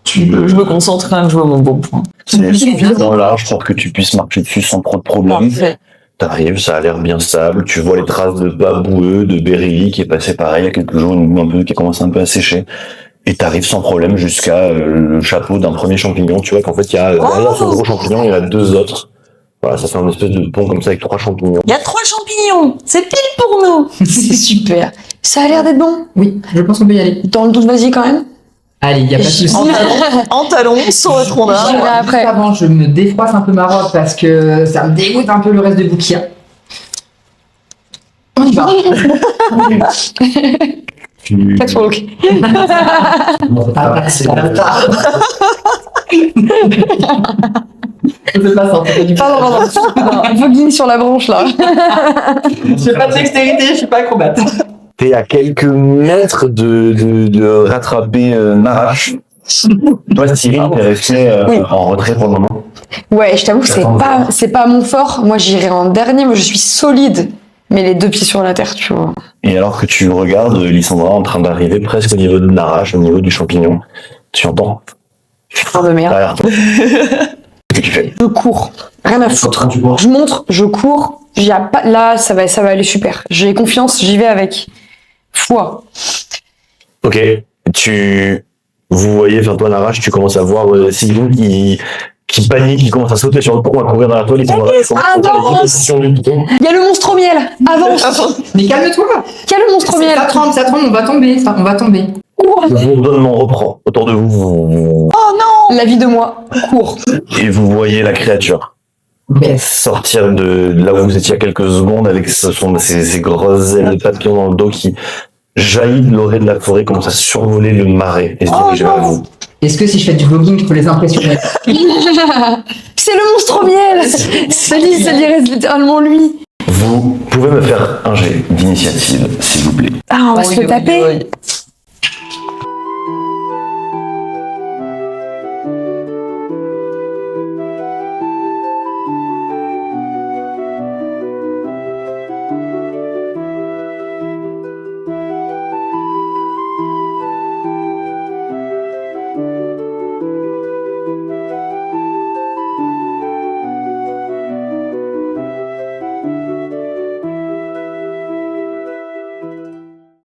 Je me concentre quand même, je vois mon bon point. C'est suffisamment large pour que tu puisses marcher dessus sans trop de problème. Parfait. T'arrives, ça a l'air bien stable, tu vois les traces de bas boueux, de bérélie qui est passé pareil il y a quelques jours, un peu, qui a commencé un peu à sécher. Et t'arrives sans problème jusqu'à le chapeau d'un premier champignon. Tu vois qu'en fait, il y a derrière ce gros champignon, il y en a deux autres. Voilà, ça fait un espèce de pont comme ça avec trois champignons. Il y a 3 champignons. C'est pile pour nous. C'est super. Ça a l'air d'être bon. Oui, je pense qu'on peut y aller. Dans le doute, vas-y quand même. Allez, il y a pas de souci. En talons, sur le tronc d'arbre. J'irai après. Juste avant, je me défroisse un peu ma robe parce que ça me dégoûte un peu le reste de bouquin. On y va. Catwalk. Je sais pas ça, c'est pas du Pardon. Voguing sur la branche là. J'ai pas de dextérité, je suis pas acrobate. T'es à quelques mètres de rattraper Narash. Toi, Cyril, t'es resté en retrait pour le moment. Ouais, je t'avoue que c'est pas mon fort. Moi, j'irai en dernier. Moi, je suis solide. Mais les deux pieds sur la terre, tu vois. Et alors que tu regardes Lysandra en train d'arriver presque au niveau de Narash, au niveau du champignon, tu entends Putain de merde. derrière toi. Qu'est-ce que tu fais? Je cours. Rien à foutre. Je montre, je cours. Y a pas, là, ça va aller super. J'ai confiance, j'y vais avec foi. Ok, vous voyez, enfin toi Narash, tu commences à voir Sylvie qui panique, qui commence à sauter sur le pont, à courir derrière toi, Lysandra. Il y a le monstre au miel. Avance. Mais calme-toi. Il y a le monstre au miel. Ça tremble, on va tomber, on va tomber. Le bourdonnement reprend autour de vous, La vie de moi. Cours. et vous voyez la créature sortir de là où vous étiez il y a quelques secondes avec ces grosses ailes de papillon dans le dos qui jaillit de l'orée de la forêt, commence à survoler le marais et se diriger vers vous. Est-ce que si je fais du vlogging, je peux les impressionner? C'est le monstre au miel. C'est littéralement lui. Vous pouvez me faire un jet d'initiative, s'il vous plaît. Ah, on va se le taper.